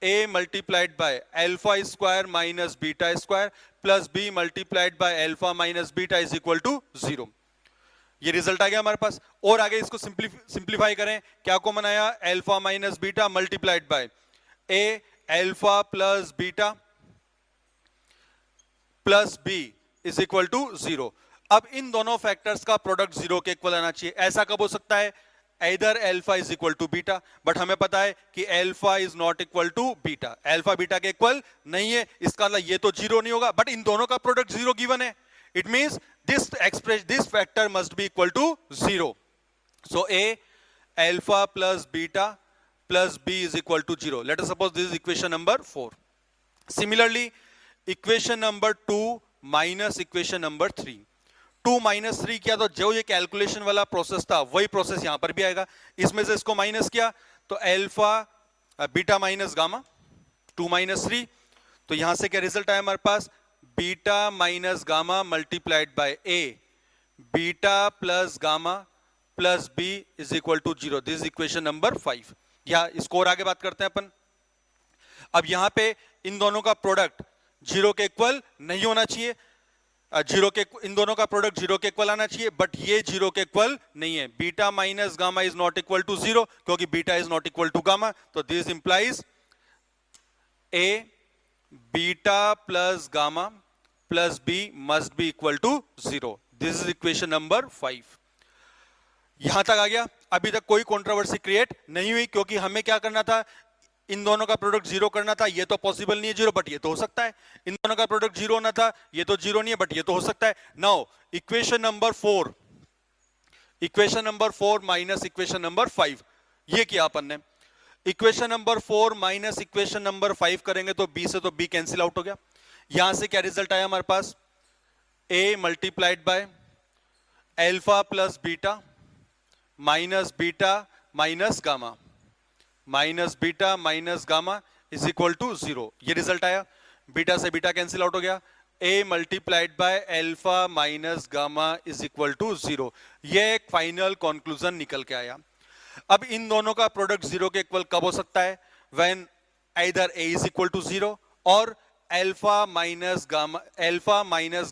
a multiplied by alpha square minus beta square plus b multiplied by alpha minus beta is equal to 0। ये रिजल्ट आ गया हमारे पास। और आगे इसको सिंप्लीफाई करें, क्या को मनाया, alpha minus beta multiplied by a alpha plus beta plus b is equal to 0। अब इन दोनों फैक्टर्स का प्रोडक्ट 0 के इक्वल आना चाहिए। ऐसा कब हो सकता है, either alpha is equal to beta, but हमें पता है कि alpha is not equal to beta, alpha beta के इक्वल नहीं है। इसका मतलब ये तो 0 नहीं होगा, बट इन दोनों का प्रोडक्ट 0 गिवन है। It means this factor must be equal to 0. So a alpha plus beta plus b is equal to 0. Let us suppose this is equation number 4. Similarly, equation number 2 minus equation number 3. 2 minus 3 किया तो जो ये calculation वाला process था वही process यहां पर भी आएगा। इसमें से इसको माइनस किया तो alpha beta minus gamma 2 minus 3, तो यहां से क्या रिजल्ट आया हमारे पास, beta minus gamma multiplied by a beta plus gamma plus b is equal to 0, this is equation number 5। या इसको और आगे बात करते हैं अपन। अब यहां पे इन दोनों का प्रोडक्ट 0 के इक्वल नहीं होना चाहिए, जीरो के, इन दोनों का प्रोडक्ट जीरो के इक्वल आना चाहिए, बट ये जीरो के इक्वल नहीं है। Beta minus gamma is not equal to zero, क्योंकि beta is not equal to gamma. तो this implies a beta plus gamma plus b must be equal to zero. This is equation number 5। यहां तक आ गया। अभी तक कोई controversy create नहीं हुई, क्योंकि हमें क्या करना था, इन दोनों का प्रोडक्ट जीरो करना था। ये तो पॉसिबल नहीं है जीरो, बट ये तो हो सकता है। इन दोनों का प्रोडक्ट जीरो होना था, ये तो जीरो नहीं है, बट ये तो हो सकता है। Now equation number 4, equation number 4 minus equation number 5, ये किया अपन ने। Equation number 4 minus equation number 5 करेंगे तो बी से तो बी कैंसिल आउट हो गया। यहां से क्या रिजल्ट आया हमारे पास, a multiplied by alpha plus beta minus beta minus gamma, minus beta minus gamma is equal to zero. ये रिजल्ट आया। बीटा से बीटा कैंसिल आउट हो गया। A multiplied by alpha minus gamma is equal to zero. ये एक final conclusion निकल के आया। अब इन दोनों का प्रोडक्ट जीरो के इक्वल कब हो सकता है, when either a is equal to zero और alpha minus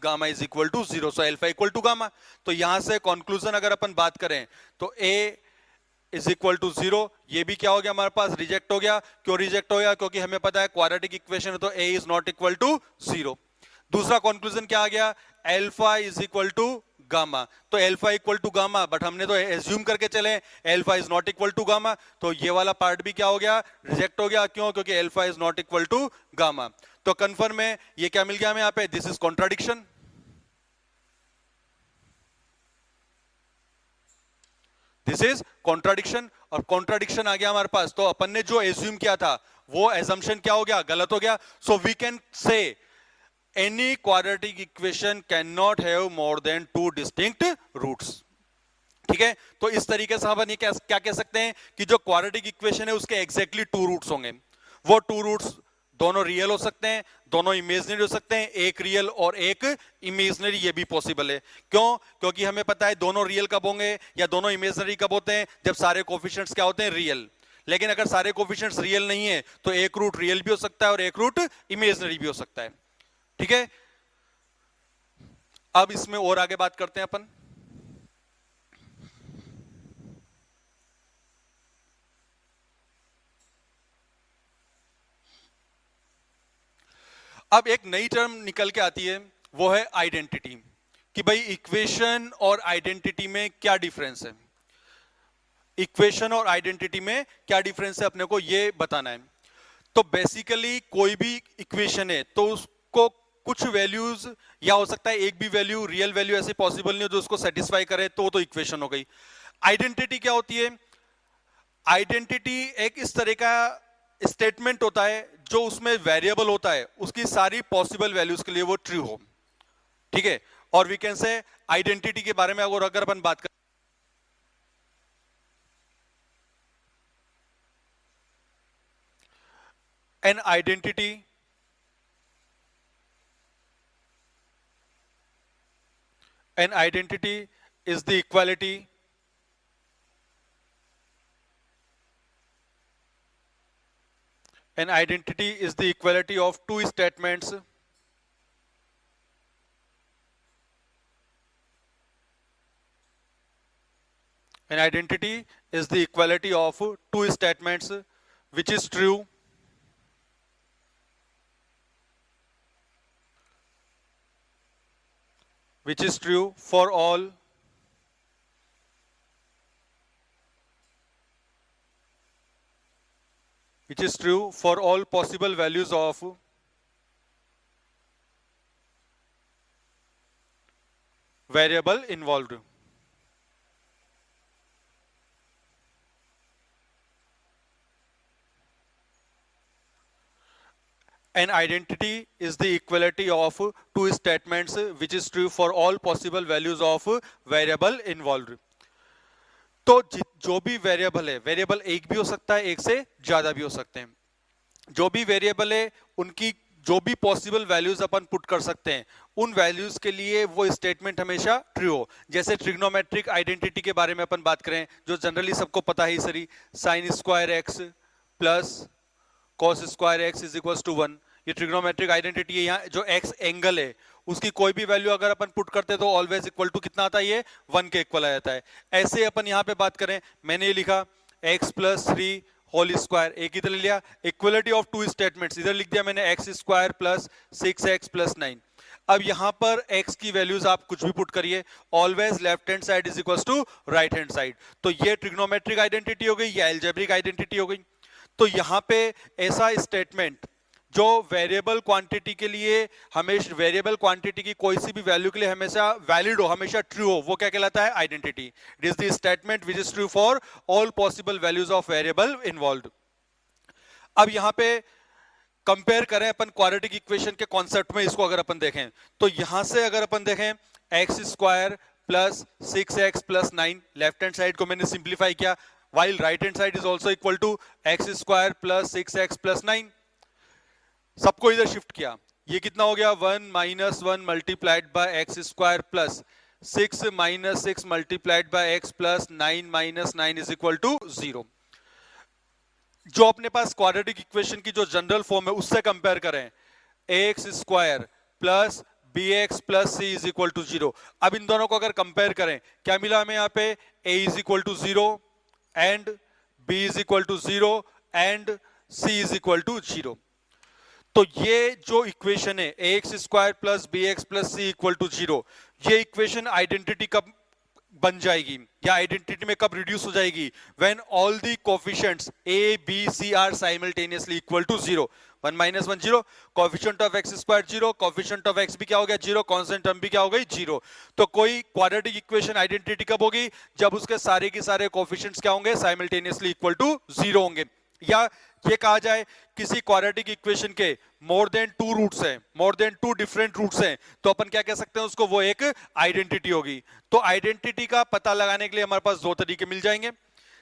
gamma is equal to zero. So alpha equal to gamma. तो यहां से कंक्लूजन अगर अपन बात करें तो a is equal to zero, ये भी क्या हो गया हमारे पास, रिजेक्ट हो गया। क्यों रिजेक्ट हो गया, क्योंकि हमें पता है क्वाड्रेटिक इक्वेशन है तो a is not equal to zero. दूसरा कंक्लूजन क्या आ गया, alpha is equal to gamma. तो alpha equal to gamma, but हमने तो एज्यूम करके चले alpha is not equal to gamma, तो ये वाला पार्ट भी क्या हो गया, रिजेक्ट हो गया। क्यों, क्योंकि alpha is not equal to gamma. तो कन्फर्म में ये क्या मिल गया हमें यहाँ पे, this is contradiction. This is contradiction, और कॉन्ट्राडिक्शन आ गया हमारे पास। तो अपन ने जो एज्यूम किया था वो एजम्पशन क्या हो गया, गलत हो गया। So we can say any quadratic equation can not have more than two distinct roots. ठीक है, तो इस तरीके से अपन ये क्या कह सकते हैं कि जो क्वाड्रेटिक इक्वेशन है उसके एग्जैक्टली टू रूट्स होंगे। वो टू रूट्स दोनों रियल हो सकते हैं, दोनों इमेजिनरी हो सकते हैं, एक रियल और एक इमेजिनरी, ये भी पॉसिबल है। क्यों, क्योंकि हमें पता है दोनों रियल कब होंगे या दोनों इमेजिनरी कब होते हैं, जब सारे कोफिशिएंट्स क्या होते हैं, रियल। लेकिन अगर सारे कोफिशिएंट्स रियल नहीं है तो एक रूट रियल भी हो सकता है और एक रूट इमेजिनरी भी हो सकता है। ठीक है, अब इसमें और आगे बात करते हैं अपन। अब एक नई टर्म निकल के आती है, वो है आइडेंटिटी, कि भाई इक्वेशन और आइडेंटिटी में क्या डिफरेंस है। इक्वेशन और आइडेंटिटी में क्या डिफरेंस है अपने को ये बताना है। तो बेसिकली कोई भी इक्वेशन है तो उसको कुछ वैल्यूज, या हो सकता है एक भी वैल्यू, रियल वैल्यू ऐसे पॉसिबल नहीं हो जो उसको सेटिस्फाई करे, तो इक्वेशन हो गई। आइडेंटिटी क्या होती है, आइडेंटिटी एक इस तरह का स्टेटमेंट होता है जो उसमें वेरिएबल होता है, उसकी सारी पॉसिबल वैल्यूज के लिए वो ट्रू हो। ठीक है, और वी कैन से आइडेंटिटी के बारे में अगर अपन बात करें, an identity is the equality of two statements which is true for all possible values of variable involved. An identity is the equality of two statements which is true for all possible values of variable involved. तो जो भी variable है, variable एक भी हो सकता है, एक से ज्यादा भी हो सकते हैं। जो भी वेरिएबल है उनकी जो भी पॉसिबल वैल्यूज अपन पुट कर सकते हैं, उन वैल्यूज के लिए वो स्टेटमेंट हमेशा ट्रू हो। जैसे ट्रिग्नोमेट्रिक आइडेंटिटी के बारे में अपन बात करें, जो जनरली सबको पता है, सरी sine square x plus cos square x is equal to 1, ये ट्रिग्नोमेट्रिक आइडेंटिटी है। यहाँ जो एक्स एंगल है उसकी कोई भी वैल्यू अगर अपन पुट करते तो ऑलवेज इक्वल टू कितना आता है, ये 1 के इक्वल आ जाता है। ऐसे अपन यहाँ पे बात करें, मैंने ये लिखा x प्लस 3 होल स्क्वायर, एक इधर लिया, इक्वलिटी ऑफ टू स्टेटमेंट्स इधर लिख दिया मैंने, x square plus 6x plus 9। अब यहां पर x की वैल्यूज आप कुछ भी पुट करिए, always left hand side is equal to right hand side. तो ये ट्रिग्नोमेट्रिक आइडेंटिटी हो गई, ये अलजेब्रिक आइडेंटिटी हो गई। तो यहां पे ऐसा स्टेटमेंट जो वेरिएबल क्वांटिटी के लिए, हमेशा वेरिएबल क्वांटिटी की कोई सी भी वैल्यू के लिए हमेशा वैलिड हो, हमेशा ट्रू हो, वो क्या कहलाता है, identity. It is the statement which is true for all possible values of variable involved. अब यहां पे कंपेयर करें अपन क्वाड्रेटिक इक्वेशन के कॉन्सेप्ट में, इसको अगर अपन देखें तो यहां से अगर अपन देखें x square plus 6x plus 9, left hand side को मैंने सिंप्लीफाई किया, while right hand side is also equal to x square plus 6x plus 9, सबको इधर शिफ्ट किया, ये कितना हो गया 1 minus 1 multiplied by x square plus 6 minus 6 multiplied by x plus 9 minus 9 is equal to 0। जो अपने पास क्वाड्रेटिक इक्वेशन की जो जनरल फॉर्म है उससे कंपेयर करें, x square plus b x plus c is equal to 0। अब इन दोनों को अगर कंपेयर करें, क्या मिला हमें यहाँ पे, a is equal to 0 and b is equal to 0 and c is equal to 0। तो ये जो इक्वेशन है x square plus b x plus c equal to 0, ये इक्वेशन आइडेंटिटी कब बन जाएगी या आइडेंटिटी में कब रिड्यूस हो जाएगी, when all the coefficients a b c are simultaneously equal to 0। 1 minus 1 0, coefficient of x square 0, coefficient of x भी क्या हो गया 0, कांस्टेंट टर्म भी क्या हो गई 0। तो कोई क्वाड्रेटिक इक्वेशन आइडेंटिटी कब होगी, जब उसके सारे के सारे कोएफिशिएंट्स क्या होंगे, साइमल्टेनियसली इक्वल टू 0 होंगे। या ये कहा जाए किसी क्वाड्रेटिक इक्वेशन के मोर देन 2 रूट्स हैं, मोर देन 2 डिफरेंट रूट्स हैं, तो अपन क्या कह सकते हैं उसको, वो एक आइडेंटिटी होगी। तो आइडेंटिटी का पता लगाने के लिए हमारे पास दो तरीके मिल जाएंगे,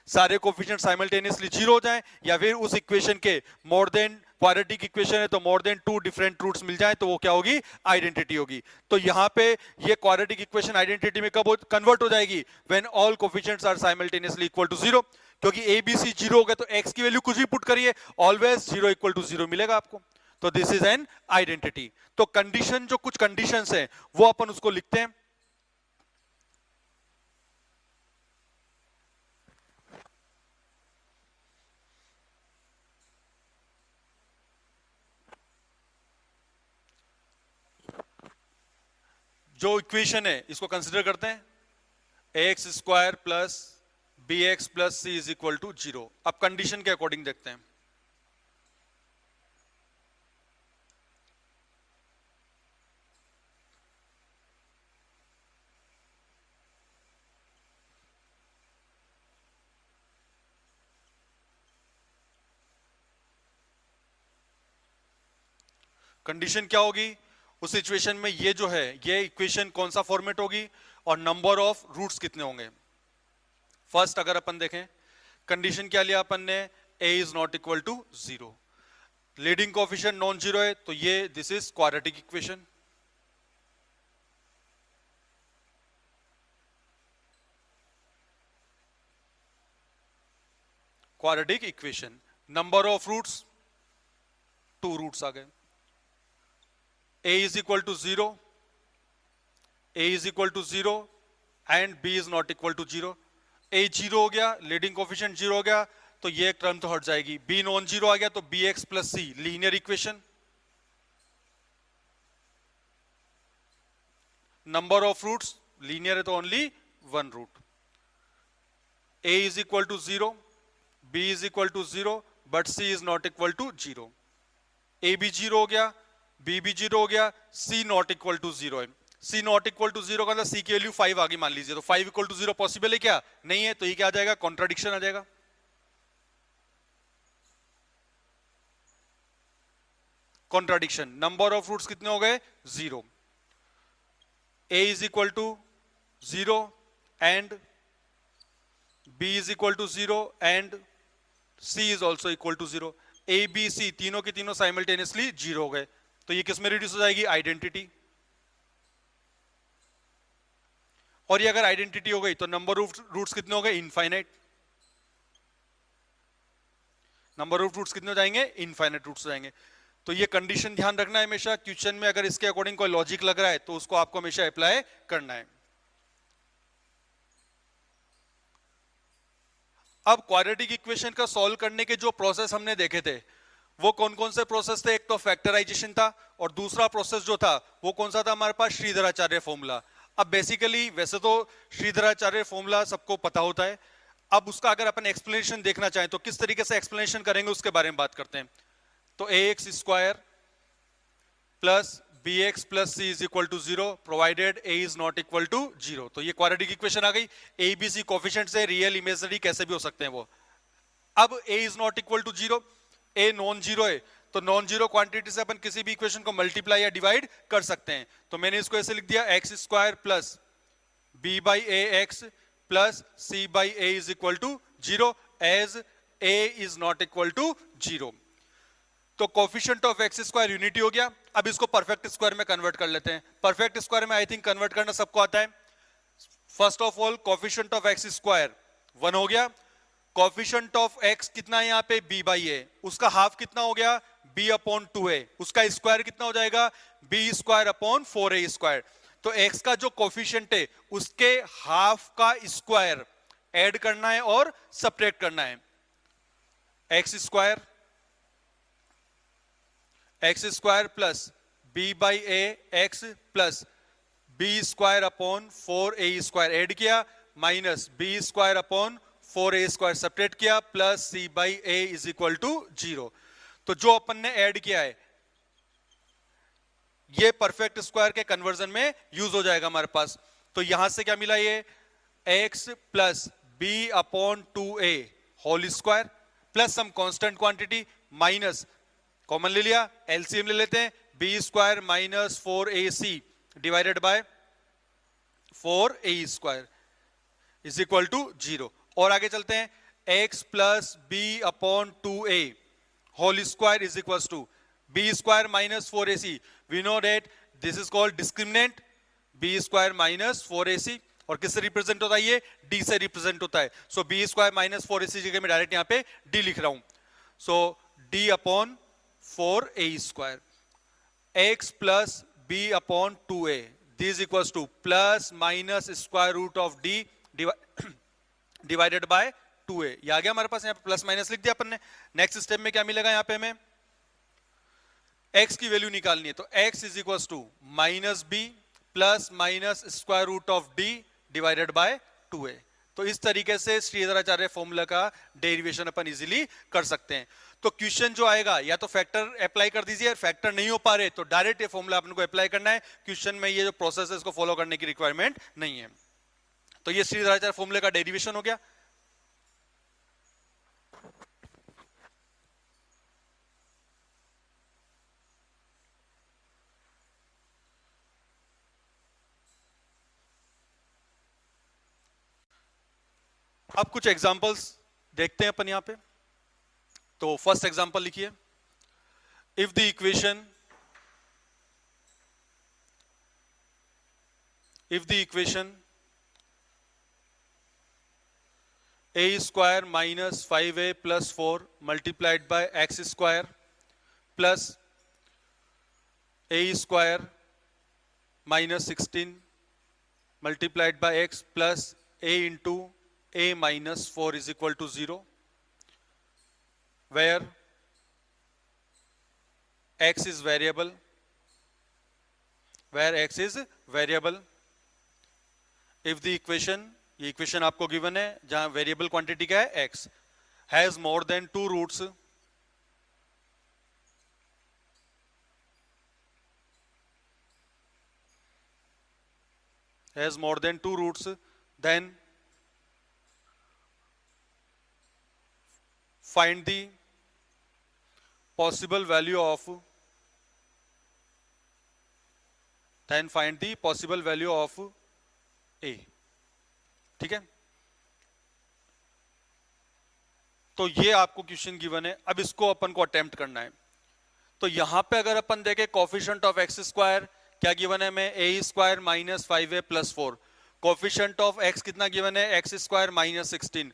सारे कोएफिशिएंट साइमल्टेनियसली 0 हो जाएं, या फिर उस इक्वेशन के मोर देन, क्वाड्रेटिक इक्वेशन है तो मोर देन 2 डिफरेंट रूट्स मिल जाए, तो वो क्या होगी, आइडेंटिटी होगी। तो यहां पे ये क्वाड्रेटिक इक्वेशन आइडेंटिटी में कब कन्वर्ट हो जाएगी, when all coefficients are simultaneously equal to 0। क्योंकि ए बी सी 0 हो गए तो x की वैल्यू कुछ भी पुट करिए, ऑलवेज 0 इक्वल टू 0 मिलेगा आपको। तो दिस इज एन आइडेंटिटी। तो कंडीशन, जो कुछ कंडीशंस हैं वो अपन उसको लिखते हैं। जो इक्वेशन है इसको कंसिडर करते हैं, x square plus b x plus c is equal to 0। अब कंडीशन के अकॉर्डिंग देखते हैं। कंडीशन क्या होगी उस सिचुएशन में, ये जो है ये इक्वेशन कौन सा फॉर्मेट होगी और नंबर ऑफ रूट्स कितने होंगे। फर्स्ट अगर अपन देखें, कंडीशन क्या लिया अपन ने, a is not equal to 0, leading coefficient non zero है, तो ये this is quadratic equation. Quadratic equation, number of roots 2 roots आ गए, a is equal to 0, a is equal to 0 and b is not equal to 0। a 0 हो गया, leading coefficient 0 हो गया, तो ये एक टर्म तो हट जाएगी, b नॉन 0 आ गया, तो bx plus c linear equation. Number of roots linear है तो only 1 root. a is equal to 0, b is equal to 0 but c is not equal to 0। a भी 0 हो गया, b भी 0 हो गया, c नॉट इक्वल टू 0 है। c not equal to 0 का मतलब c की वैल्यू 5 आ गई मान लीजिए, तो 5 इक्वल टू 0 पॉसिबल है क्या, नहीं है, तो ये क्या आ जाएगा, कॉन्ट्राडिक्शन आ जाएगा। कॉन्ट्राडिक्शन, नंबर ऑफ रूट्स कितने हो गए 0, a is equal to 0 and b is equal to 0 and c is also equal to 0। a b c तीनों के तीनों साइमल्टेनियसली 0 हो गए, तो ये किस में रिड्यूस हो जाएगी, आइडेंटिटी। और ये अगर आइडेंटिटी हो गई तो नंबर ऑफ रूट्स कितने हो गए, इनफाइनाइट। नंबर ऑफ रूट्स कितने हो जाएंगे, इनफाइनाइट रूट्स हो जाएंगे। तो ये कंडीशन ध्यान रखना है हमेशा क्वेश्चन में, अगर इसके अकॉर्डिंग कोई लॉजिक लग रहा है तो उसको आपको हमेशा अप्लाई करना है। अब क्वाड्रेटिक इक्वेशन का सॉल्व करने के जो प्रोसेस हमने देखे थे वो कौन कौन से प्रोसेस थे? एक तो फैक्टराइजेशन था और दूसरा प्रोसेस जो था वो कौन सा था हमारे पास? श्रीधराचार्य फॉर्मूला। अब बेसिकली वैसे तो श्रीधराचार्य फॉर्मूला सबको पता होता है, अब उसका अगर अपन एक्सप्लेनेशन देखना चाहें तो किस तरीके से एक्सप्लेनेशन करेंगे उसके बारे में बात करते हैं। तो ax square plus bx plus c is equal to 0 provided a is not equal to 0। तो ये क्वाड्रेटिक इक्वेशन आ गई। a b c कोफिशिएंट से रियल इमेजिनरी कैसे भी हो सकते हैं वो। अब a is not equal to 0, a non zero है तो नॉन जीरो क्वांटिटी से अपन किसी भी इक्वेशन को मल्टीप्लाई या डिवाइड कर सकते हैं। तो मैंने इसको ऐसे लिख दिया x square plus b by a x plus c by a is equal to 0 as a is not equal to 0। तो coefficient of x square unity हो गया। अब इसको परफेक्ट स्क्वायर में कन्वर्ट कर लेते हैं। परफेक्ट स्क्वायर में आई थिंक कन्वर्ट करना सबको आता है। First of all coefficient of x square 1 हो गया। कोफिशिएंट ऑफ एक्स कितना है यहाँ पे? b बाई ए, उसका हाफ कितना हो गया? b अपॉन 2a, उसका स्क्वायर कितना हो जाएगा? b square upon 4a square. तो x का जो कोफिशिएंट है उसके हाफ का स्क्वायर ऐड करना है और सब्ट्रैक्ट करना है। X square plus b by a x plus b square upon 4a square add किया, minus b square upon 4a square subtract किया, plus c by a is equal to 0। तो जो अपन ने ऐड किया है ये परफेक्ट स्क्वायर के कन्वर्जन में यूज हो जाएगा हमारे पास। तो यहां से क्या मिला? ये x plus b upon 2a whole square plus some constant quantity minus common ले लिया, एलसीएम ले लेते हैं, b square minus 4ac divided by 4a square is equal to 0। और आगे चलते हैं, x plus b upon 2a whole square is equal to b square minus 4ac। We know that this is called discriminant, b square minus 4ac। और किससे represent होता है? ये d से रिप्रेजेंट होता है। सो b स्क्वायर माइनस 4ac जगह में डायरेक्ट यहाँ पे d लिख रहा हूं। So d upon 4a square x plus b upon 2a this equals to plus minus square root of d divided by 2a। ये आ गया हमारे पास, यहाँ पे प्लस माइनस लिख दिया अपन ने। नेक्स्ट स्टेप में क्या मिलेगा? यहाँ पे हमें x की वैल्यू निकालनी है। तो x is equal to minus b plus minus square root of d divided by 2a। तो इस तरीके से श्रीधराचार्य फॉर्मूला का डेरिवेशन अपन इजीली कर सकते हैं। तो क्वेश्चन जो आएगा या तो फैक्टर अप्लाई कर दीजिए, फैक्टर नहीं हो पा रहे तो डायरेक्ट ये फॉर्मूला अपन को अप्लाई करना है। क्वेश्चन में ये जो प्रोसेस है इसको फॉलो करने की रिक्वायरमेंट नहीं है। तो ये श्रीधराचार्य फॉर्मूले का डेरिवेशन हो गया। अब कुछ एग्जांपल्स देखते हैं अपन यहां पे। तो फर्स्ट एग्जांपल लिखिए, if the equation a square minus 5a plus 4 multiplied by x square plus a square minus 16 multiplied by x plus a into a minus 4 is equal to 0, where x is variable, if the equation, ये equation आपको given है जहां variable quantity क्या है? x, has more than 2 roots, then find the possible value of a। ठीक है, तो ये आपको क्वेश्चन गिवन है। अब इसको अपन को अटेम्प्ट करना है। तो यहां पे अगर अपन देखें कोफिशिएंट ऑफ एक्स स्क्वायर क्या गिवन है? मैं a square minus 5a plus 4। Coefficient of x कितना गिवन है? X square minus 16।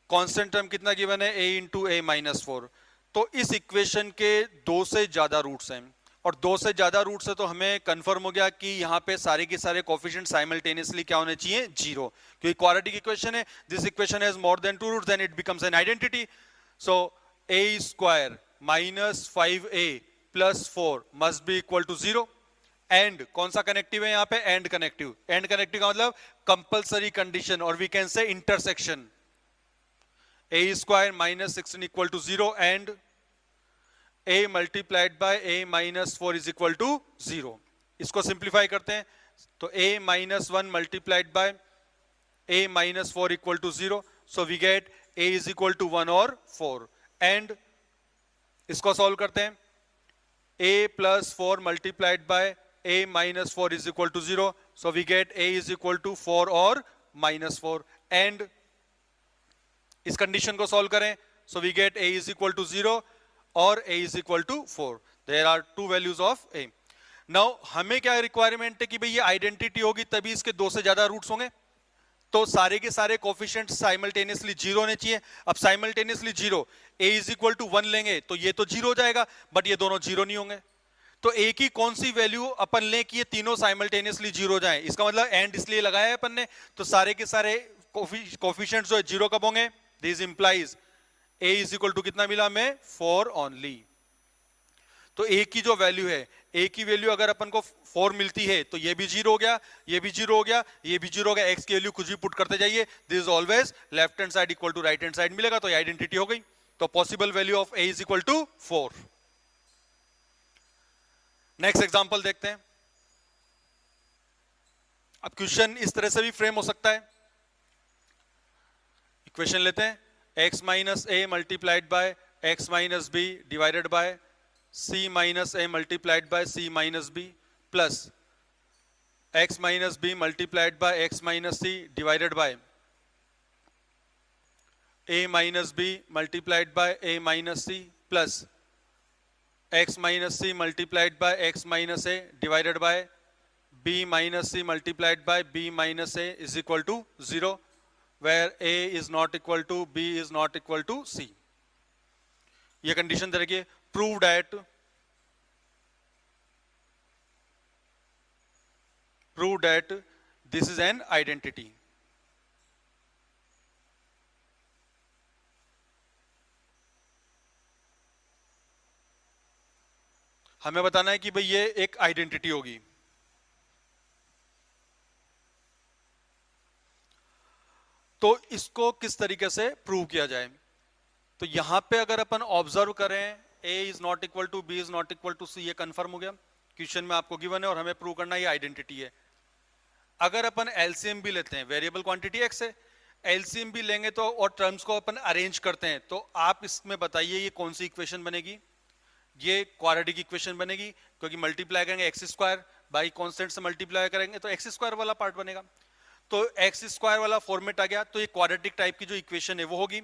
Constant term कितना गिवन है? a into a minus 4। तो इस इक्वेशन के दो से ज्यादा रूट्स हैं, और दो से ज्यादा रूट्स है तो हमें कंफर्म हो गया कि यहाँ पे सारे के सारे कोफिशिएंट साइमल्टेनियसली क्या होने चाहिए, जीरो, क्योंकि क्वाड्रेटिक इक्वेशन है. This equation has more than two roots, then it becomes an identity. So a square minus 5a plus 4 must be equal to zero. And कौन सा कनेक्टिव है यहाँ पे, एंड कनेक्टिव. एंड कनेक्टिव का मतलब compulsory condition, और we can say intersection. a square minus 16 equal to zero and a multiplied by a minus 4 is equal to zero. इसको simplify करते हैं तो a minus 1 multiplied by a minus 4 equal to zero. So we get a is equal to 1 और 4. And इसको solve करते हैं, a plus 4 multiplied by a minus 4 is equal to zero. So we get a is equal to 4 और minus 4. And इस condition को solve करें, so we get a is equal to zero और a is equal to 4. There are two values of a. Now हमें क्या requirement है कि भाई ये आइडेंटिटी होगी तभी इसके दो से ज्यादा रूट्स होंगे, तो सारे के सारे कोफिशिएंट साइमल्टेनियसली जीरो होने चाहिए. अब simultaneously zero, a is equal to 1 लेंगे तो ये तो जीरो हो जाएगा, बट ये दोनों जीरो नहीं होंगे. तो a की कौन सी वैल्यू अपन लें कि ये तीनों साइमल्टेनियसली जीरो जाएं. इसका मतलब एंड इसलिए लगाया है अपन ने, तो सारे के सारे कोफिशिएंट्स जो है जीरो कब होंगे. This implies a is equal to कितना मिला हमें, 4 ओनली. तो a की जो वैल्यू है, a की वैल्यू अगर अपन को 4 मिलती है तो ये भी जीरो हो गया, ये भी जीरो हो गया, ये भी जीरो हो गया. x की वैल्यू कुछ भी पुट करते जाइए, this is always left hand side equal to right hand side मिलेगा, तो ये आइडेंटिटी हो गई. तो possible value of a is equal to 4. Next example देखते हैं. अब क्वेश्चन इस तरह से भी फ्रेम हो सकता है. इक्वेशन लेते हैं, x minus a multiplied by x minus b divided by c minus a multiplied by c minus b plus x minus b multiplied by x minus c divided by a minus b multiplied by a minus c plus x minus c multiplied by x minus a divided by b minus c multiplied by b minus a is equal to zero, where a is not equal to b is not equal to c. ये condition दे रखिए, prove that this is an identity. हमें बताना है कि भाई ये एक identity होगी. तो इसको किस तरीके से प्रूव किया जाए. तो यहां पे अगर अपन ऑब्जर्व करें, a is not equal to b is not equal to c, ये कंफर्म हो गया. क्वेश्चन में आपको गिवन है और हमें प्रूव करना ये आइडेंटिटी है. अगर अपन एलसीएम भी लेते हैं, वेरिएबल क्वांटिटी x है, एलसीएम भी लेंगे तो और टर्म्स को अपन अरेंज करते हैं, तो आप इसमें बताइए ये कौन सी इक्वेशन बनेगी. ये क्वाड्रेटिक इक्वेशन बनेगी, क्योंकि मल्टीप्लाई करेंगे एक्स स्क्वायर बाई कांस्टेंट से मल्टीप्लाई करेंगे तो एक्स स्क्वायर वाला पार्ट बनेगा. तो एक्स स्क्वायर वाला फॉर्मेट आ गया, तो ये क्वाड्रेटिक टाइप की जो इक्वेशन है वो होगी.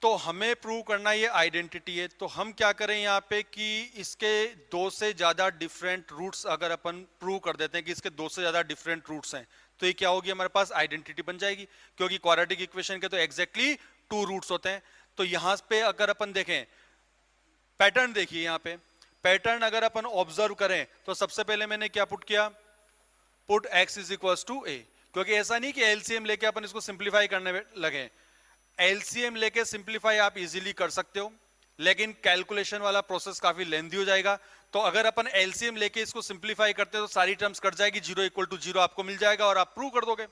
तो हमें प्रूव करना ये आइडेंटिटी है, तो हम क्या करें यहाँ पे कि इसके दो से ज्यादा डिफरेंट रूट्स अगर अपन प्रूव कर देते हैं कि इसके दो से ज्यादा डिफरेंट रूट्स हैं, तो ये क्या होगी, हमारे पास आइडेंटिटी बन जाएगी, क्योंकि क्वाड्रेटिक इक्वेशन के तो एग्जैक्टली 2 रूट्स होते हैं. तो यहां पे अगर अपन देखें पैटर्न, देखिए यहाँ पे पैटर्न अगर अपन ऑब्जर्व करें तो सबसे पहले मैंने क्या पुट किया, put x is equal to a, क्योंकि ऐसा नहीं कि एलसीएम लेके अपन इसको सिंप्लीफाई करने लगे. एलसीएम लेके सिंप्लीफाई आप इजीली कर सकते हो, लेकिन कैलकुलेशन वाला प्रोसेस काफी लेंथी हो जाएगा. तो अगर अपन एलसीएम लेके इसको सिंप्लीफाई करते हैं तो सारी टर्म्स कट जाएगी, 0 इक्वल टू 0 आपको मिल जाएगा और आप प्रूव कर दोगे,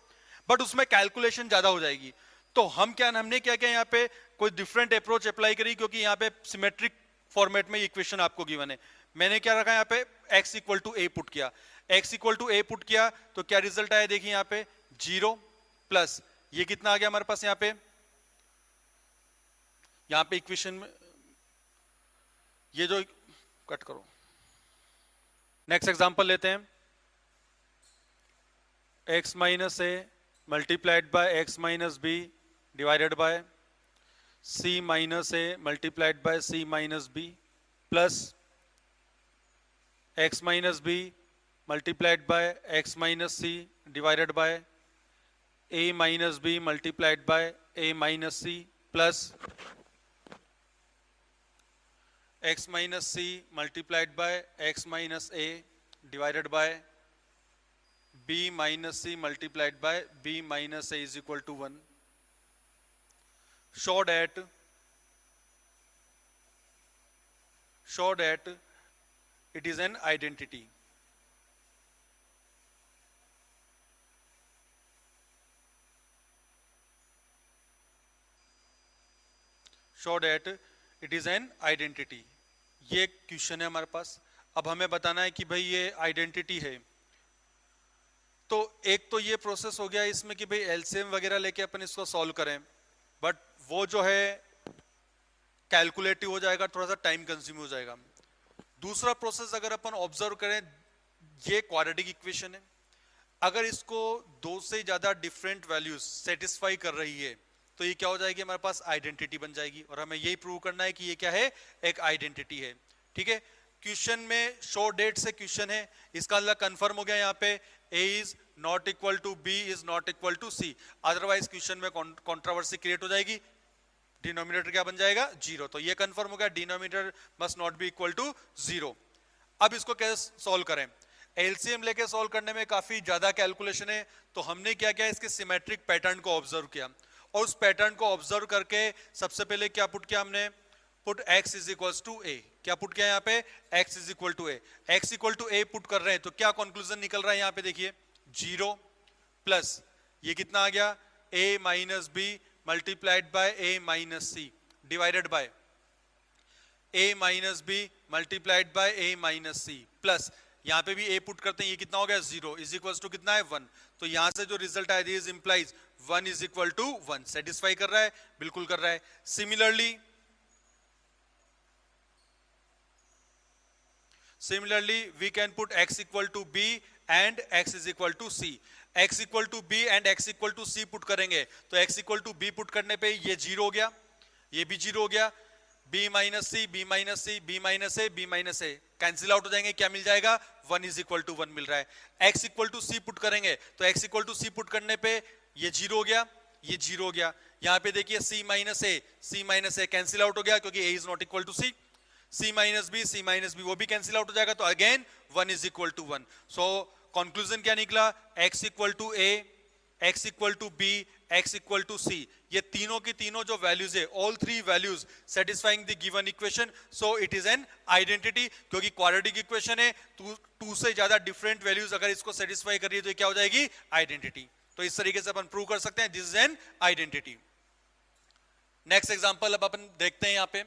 बट उसमें कैलकुलेशन ज्यादा हो जाएगी. तो हमने क्या किया, यहाँ पे कोई डिफरेंट अप्रोच अप्लाई करी, क्योंकि यहाँ पे सिमेट्रिक फॉर्मेट में इक्वेशन आपको गिवन है. मैंने क्या रखा यहाँ पे, x equal to a put किया. x equal to a put किया तो क्या रिजल्ट आया, देखिए यहाँ पे 0 प्लस ये कितना आ गया हमारे पास, यहाँ पे इक्वेशन में ये जो कट करो. नेक्स्ट एग्जांपल लेते हैं, x minus a multiplied by x minus b divided by c minus a multiplied by c minus b plus x minus b multiplied by x minus c divided by a minus b multiplied by a minus c plus x minus c multiplied by x minus a divided by b minus c multiplied by b minus a is equal to 1. Show that it is an identity. Show that it is an identity. ये question है हमारे पास. अब हमें बताना है कि भाई ये आइडेंटिटी है. तो एक तो ये प्रोसेस हो गया इसमें कि भाई एलसीएम वगैरह लेके अपन इसको सॉल्व करें, बट वो जो है कैलकुलेटिव हो जाएगा, थोड़ा सा टाइम कंज्यूम हो जाएगा. दूसरा प्रोसेस अगर अपन ऑब्जर्व करें, ये क्वाड्रेटिक इक्वेशन है, अगर इसको दो से ज्यादा डिफरेंट वैल्यूज सेटिस्फाई कर रही है तो ये क्या हो जाएगी, हमारे पास आइडेंटिटी बन जाएगी. और हमें यही प्रूव करना है कि ये क्या है, एक आइडेंटिटी है. ठीक है, क्वेश्चन में शो डेट से क्वेश्चन है, इसका मतलब कंफर्म हो गया यहाँ पे a is not equal to b is not equal to c. Otherwise question में कंट्रोवर्सी क्रिएट हो जाएगी, डिनोमिनेटर क्या बन जाएगा, 0. तो ये कंफर्म हो गया, denominator must not be equal to 0. अब इसको कैसे सॉल्व करें, एलसीएम लेके सॉल्व करने में काफी ज्यादा कैलकुलेशन है. तो हमने क्या किया, इसके सिमेट्रिक पैटर्न को ऑब्जर्व किया, और उस पैटर्न को ऑब्जर्व करके सबसे पहले क्या पुट किया हमने, put x is equal to a. क्या पुट किया यहाँ पे, x is equal to a. x equal to a put कर रहे हैं तो क्या कंक्लूजन निकल रहा है यहाँ पे देखिए, 0 प्लस ये कितना आ गया, a minus b multiplied by a minus c divided by a minus b multiplied by a minus c plus यहाँ पे भी a पुट करते हैं, ये कितना हो गया, 0 इज इक्वल टू कितना है, 1. तो यहां से जो रिजल्ट आया, this implies 1 is equal to 1. Satisfy कर रहा है, बिल्कुल कर रहा है. Similarly, we can put x equal to b and x is equal to c. x equal to b and x equal to c put करेंगे तो x equal to b put करने पे ये 0 हो गया, ये भी 0 हो गया. b minus C, b minus C, b minus A, b minus a cancel out हो जाएंगे, क्या मिल जाएगा, 1 इज इक्वल टू 1 मिल रहा है. x equal to c put करेंगे तो x equal to c put करने पे ये 0 हो गया, ये 0 हो गया. यहाँ पे देखिए c minus a cancel out हो गया क्योंकि a is not equal to c. c minus b वो भी कैंसिल आउट हो जाएगा, तो again 1 is equal to 1. So conclusion क्या निकला, x equal to a, x equal to b, x equal to c. ये तीनों की तीनों जो वैल्यूज है, all three values satisfying the given equation, so it is an identity. क्योंकि quadratic equation है, टू से ज्यादा डिफरेंट वैल्यूज अगर इसको सेटिस्फाई कर रही है तो ये क्या हो जाएगी, आइडेंटिटी. तो इस तरीके से अपन प्रूव कर सकते हैं this is an identity. Next example अब अपन देखते हैं यहाँ पे.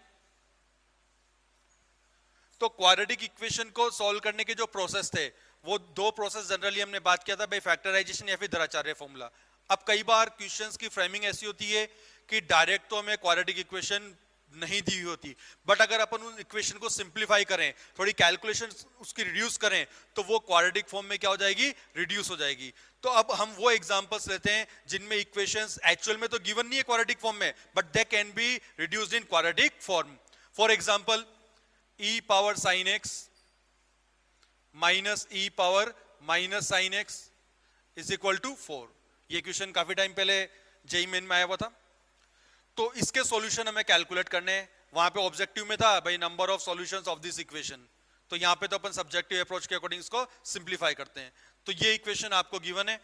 तो क्वाड्रेटिक इक्वेशन को सॉल्व करने के जो प्रोसेस थे, वो दो प्रोसेस जनरली हमने बात किया था, भाई फैक्टराइजेशन या फिर द्विआचार्य फॉर्मूला. अब कई बार क्वेश्चंस की फ्रेमिंग ऐसी होती है कि डायरेक्ट तो हमें क्वाड्रेटिक इक्वेशन नहीं दी हुई होती, बट अगर अपन उन इक्वेशन को सिंप्लीफाई करें, थोड़ी कैलकुलेशन उसकी रिड्यूस करें, तो वो क्वाड्रेटिक फॉर्म में क्या हो जाएगी, रिड्यूस हो जाएगी. तो अब हम वो एग्जांपल्स लेते हैं जिनमें इक्वेशंस एक्चुअल में तो गिवन नहीं है क्वाड्रेटिक फॉर्म में, but they can be reduced in quadratic form. For example, e power sine x minus e power minus sine x is equal to 4. ये क्वेश्चन काफी टाइम पहले जेईई मेन में आया हुआ था. तो इसके सॉल्यूशन हमें कैलकुलेट करने हैं. वहां पे ऑब्जेक्टिव में था भाई number of solutions of this equation, तो यहाँ पे तो अपन सब्जेक्टिव अप्रोच के अकॉर्डिंग इसको सिंप्लीफाई करते हैं. तो ये इक्वेशन आपको गिवन है,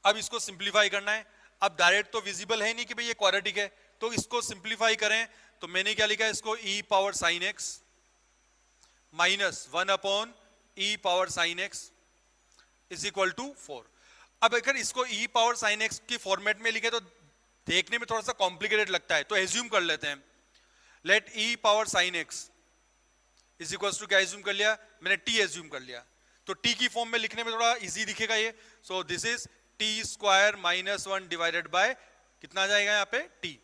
अब इसको सिंप्लीफाई करना है. अब डायरेक्ट तो विजिबल है नहीं कि भाई ये क्वाड्रेटिक है, तो इसको सिंप्लीफाई करें. तो मैंने क्या लिखा है, इसको e power sine x minus 1 upon e power sine x is equal to 4. अब अगर इसको e पावर साइन x की फॉर्मेट में लिखे तो देखने में थोड़ा सा कॉम्प्लिकेटेड लगता है, तो एज्यूम कर लेते हैं. Let e power sine x is equal to क्या एज्यूम कर लिया, मैंने t एज्यूम कर लिया. तो t की फॉर्म में लिखने में थोड़ा इजी दिखेगा ये. सो this is t square minus 1 divided by कितना आ जाएगा यहाँ पे, t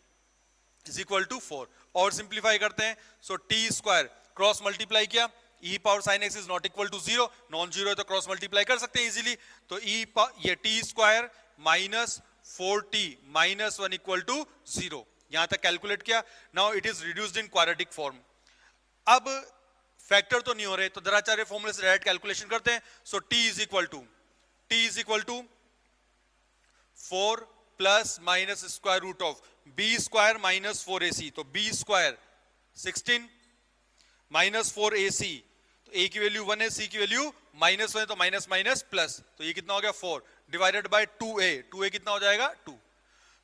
इज इक्वल टू 4. और सिंप्लीफाई करते हैं. So t square cross multiply किया, e power sine x is not equal to 0, non zero है तो क्रॉस मल्टीप्लाई कर सकते हैं इजीली. तो ये t square minus 4t minus 1 equal to 0. यहां तक कैलकुलेट किया. Now it is reduced in quadratic form. अब फैक्टर तो नहीं हो रहे, तो द्विआचार्य फॉर्मूले से डायरेक्ट कैलकुलेशन करते हैं. So t is equal to 4 plus minus square root of b square minus 4ac, तो b स्क्वायर 16 -4ac, तो a की वैल्यू 1 है, c की वैल्यू -1 है, तो माइनस माइनस प्लस, तो ये कितना हो गया 4 डिवाइडेड बाय 2a, 2a कितना हो जाएगा 2।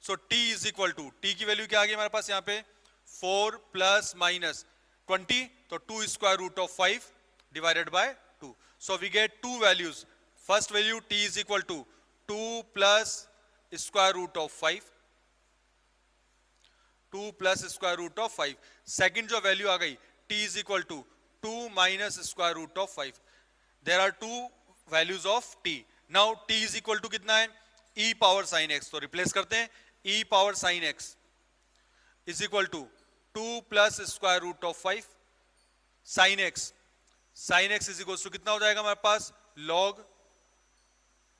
So t is equal to, t की वैल्यू क्या आ गई हमारे पास यहाँ पे 4 प्लस माइनस 20, तो 2 square root of 5 divided by 2। So we get two values, first value t is equal to 2 plus square root of 5, 2 plus square root of 5। Second जो वैल्यू आ गई t is equal to 2 minus square root of 5। There are two values of t। Now t is equal to कितना है e power sine x, तो replace करते हैं, e power sine x is equal to 2 plus square root of 5 sine x, sine x is equal to कितना हो जाएगा हमारे पास log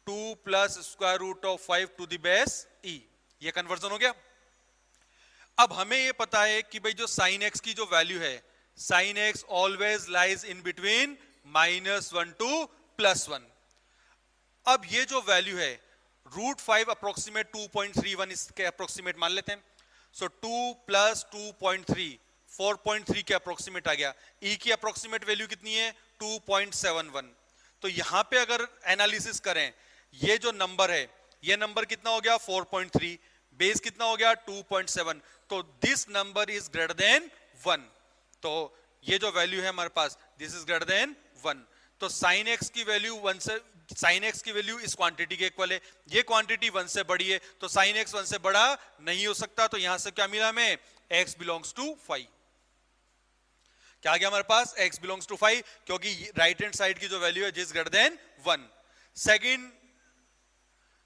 2 plus square root of 5 to the base e। ये conversion हो गया। अब हमें ये पता है कि भाई जो साइन x की जो वैल्यू है, sine x always lies in between -1 to +1। अब ये जो वैल्यू है √5 अप्रोक्सीमेट 2.31 इसके अप्रोक्सीमेट मान लेते हैं। सो 2 प्लस 2.3 4.3 के अप्रोक्सीमेट आ गया। e की अप्रोक्सीमेट वैल्यू कितनी है 2.71। तो यहां पे अगर एनालिसिस करें, ये जो नंबर है, ये नंबर कितना हो गया 4.3, बेस कितना हो गया 2.7, तो this number is greater than 1। तो ये जो वैल्यू है हमारे पास दिस इज ग्रेटर देन 1। तो साइन x की वैल्यू 1 से, साइन x की वैल्यू इस क्वांटिटी के इक्वल है, ये क्वांटिटी 1 से बड़ी है, तो साइन x 1 से बड़ा नहीं हो सकता। तो यहां से क्या मिला हमें x बिलोंग्स टू 5। क्या आ गया हमारे पास x बिलोंग्स टू 5, क्योंकि राइट हैंड साइड की जो वैल्यू है जिस ग्रेटर देन 1। सेकंड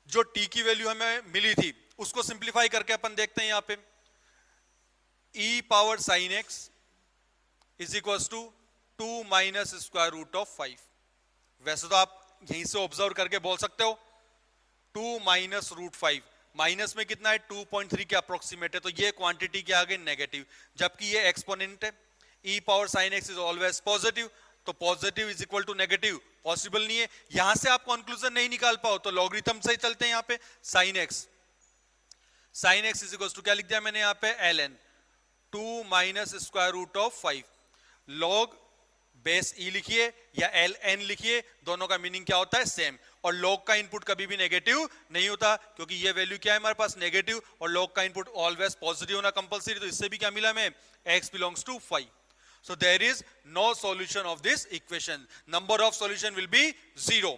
जो t की वैल्यू हमें मिली थी उसको सिंप्लीफाई करके अपन देखते हैं यहां पे e power sine x is equal to 2 minus square root of 5। वैसे तो आप यहीं से ऑब्जर्व करके बोल सकते हो 2 माइनस √5, माइनस में कितना है 2.3 के अप्रोक्सीमेट है, तो ये क्वांटिटी के आगे नेगेटिव, जबकि ये एक्सपोनेंट है। e power sine x is always positive, तो positive is equal to negative possible नहीं है। यहां से आप कंक्लूजन नहीं निकाल पाओ तो लॉगरिथम से चलते हैं। यहां पे sine x, sine x is equal to क्या लिख दिया मैंने यहां पे ln 2 minus square root of 5 log base e लिखिए या ln लिखिए, दोनों का मीनिंग क्या होता है सेम। और लॉग का इनपुट कभी भी नेगेटिव नहीं होता, क्योंकि ये वैल्यू क्या है हमारे पास नेगेटिव, और लॉग का इनपुट ऑलवेज पॉजिटिव होना कंपलसरी। तो इससे भी क्या मिला हमें x belongs to 5। So there is no solution of this equation. Number of solution will be 0.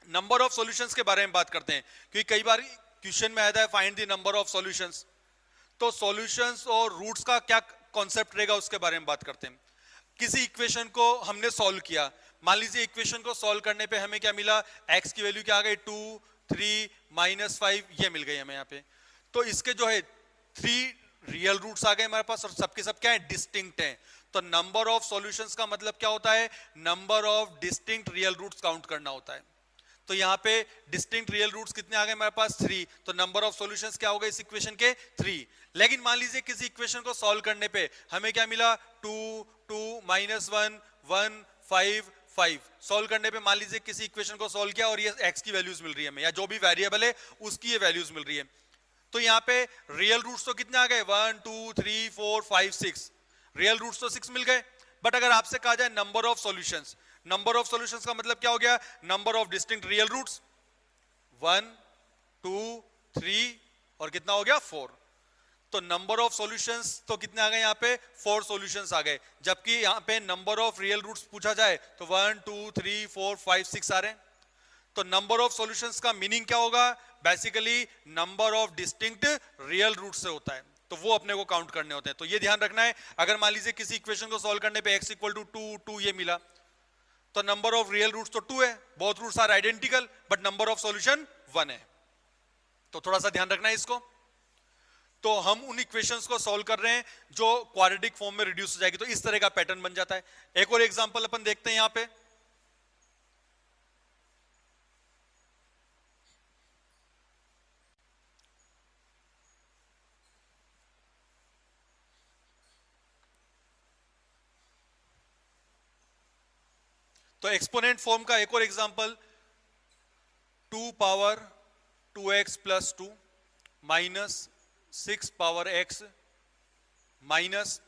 Number of solutions के बारे में बात करते हैं, क्योंकि कई बार क्वेश्चन में आता है find the number of solutions. तो सॉल्यूशंस और रूट्स का क्या कॉन्सेप्ट रहेगा उसके बारे में बात करते हैं। किसी इक्वेशन को हमने सॉल्व किया, मान लीजिए इक्वेशन को सॉल्व करने पे हमें क्या मिला, x की वैल्यू क्या आ गई 2, 3, -5 ये मिल गई हमें यहाँ पे। तो इसके जो है 3 रियल रूट्स आ गए हमारे पास, और सबके सब क्या है डिस्टिंक्ट हैं। तो नंबर ऑफ सॉल्यूशंस का मतलब क्या होता है, number of distinct real roots count करना होता है। तो यहाँ पे डिस्टिंक्ट रियल रूट्स कितने आ गए हमारे पास 3, तो नंबर ऑफ सॉल्यूशंस क्या हो गए इस इक्वेशन के 3। लेकिन मान लीजिए किसी इक्वेशन को सॉल्व करने पे हमें क्या मिला 2, 2, -1, 1, 5, 5। सॉल्व करने पे मान लीजिए किसी इक्वेशन को सॉल्व किया और ये x की वैल्यूज मिल रही है हमें, या जो भी वेरिएबल है उसकी ये वैल्यूज मिल रही है। तो यहाँ पे रियल रूट्स तो कितने आ गए 1, 2, 3, 4, 5, 6, रियल रूट्स तो 6 मिल गए। बट अगर आपसे कहा जाए number of solutions, number of solutions का मतलब क्या हो गया, number of distinct real roots 1, 2, 3 और कितना हो गया 4। तो नंबर ऑफ सॉल्यूशंस तो कितने आ गए यहाँ पे 4 सॉल्यूशंस आ गए, जबकि यहाँ पे नंबर ऑफ रियल रूट्स पूछा जाए तो 1, 2, 3, 4, 5, 6 आ रहे हैं। तो नंबर ऑफ सॉल्यूशंस का मीनिंग क्या होगा, basically number of distinct real root से होता है, तो वो अपने को काउंट करने होते हैं। तो ये ध्यान रखना है। अगर मान लीजिए किसी इक्वेशन को सॉल्व करने पे x इक्वल टू 2, 2 ये मिला, तो नंबर ऑफ रियल रूट्स तो 2 है, both roots are identical, but number of solution 1 है। तो थोड़ा सा ध्यान रखना है इसको। तो हम उन इक्वेशंस को सॉल्व कर रहे हैं जो क्वाड्रेटिक फॉर्म में रिड्यूस हो जाएगी, तो इस तरह का पैटर्न बन जाता है। एक और एग्जांपल अपन देखते हैं यहां पे। तो एक्सपोनेंट फॉर्म का एक और example 2 power 2x plus 2 minus 6 power x minus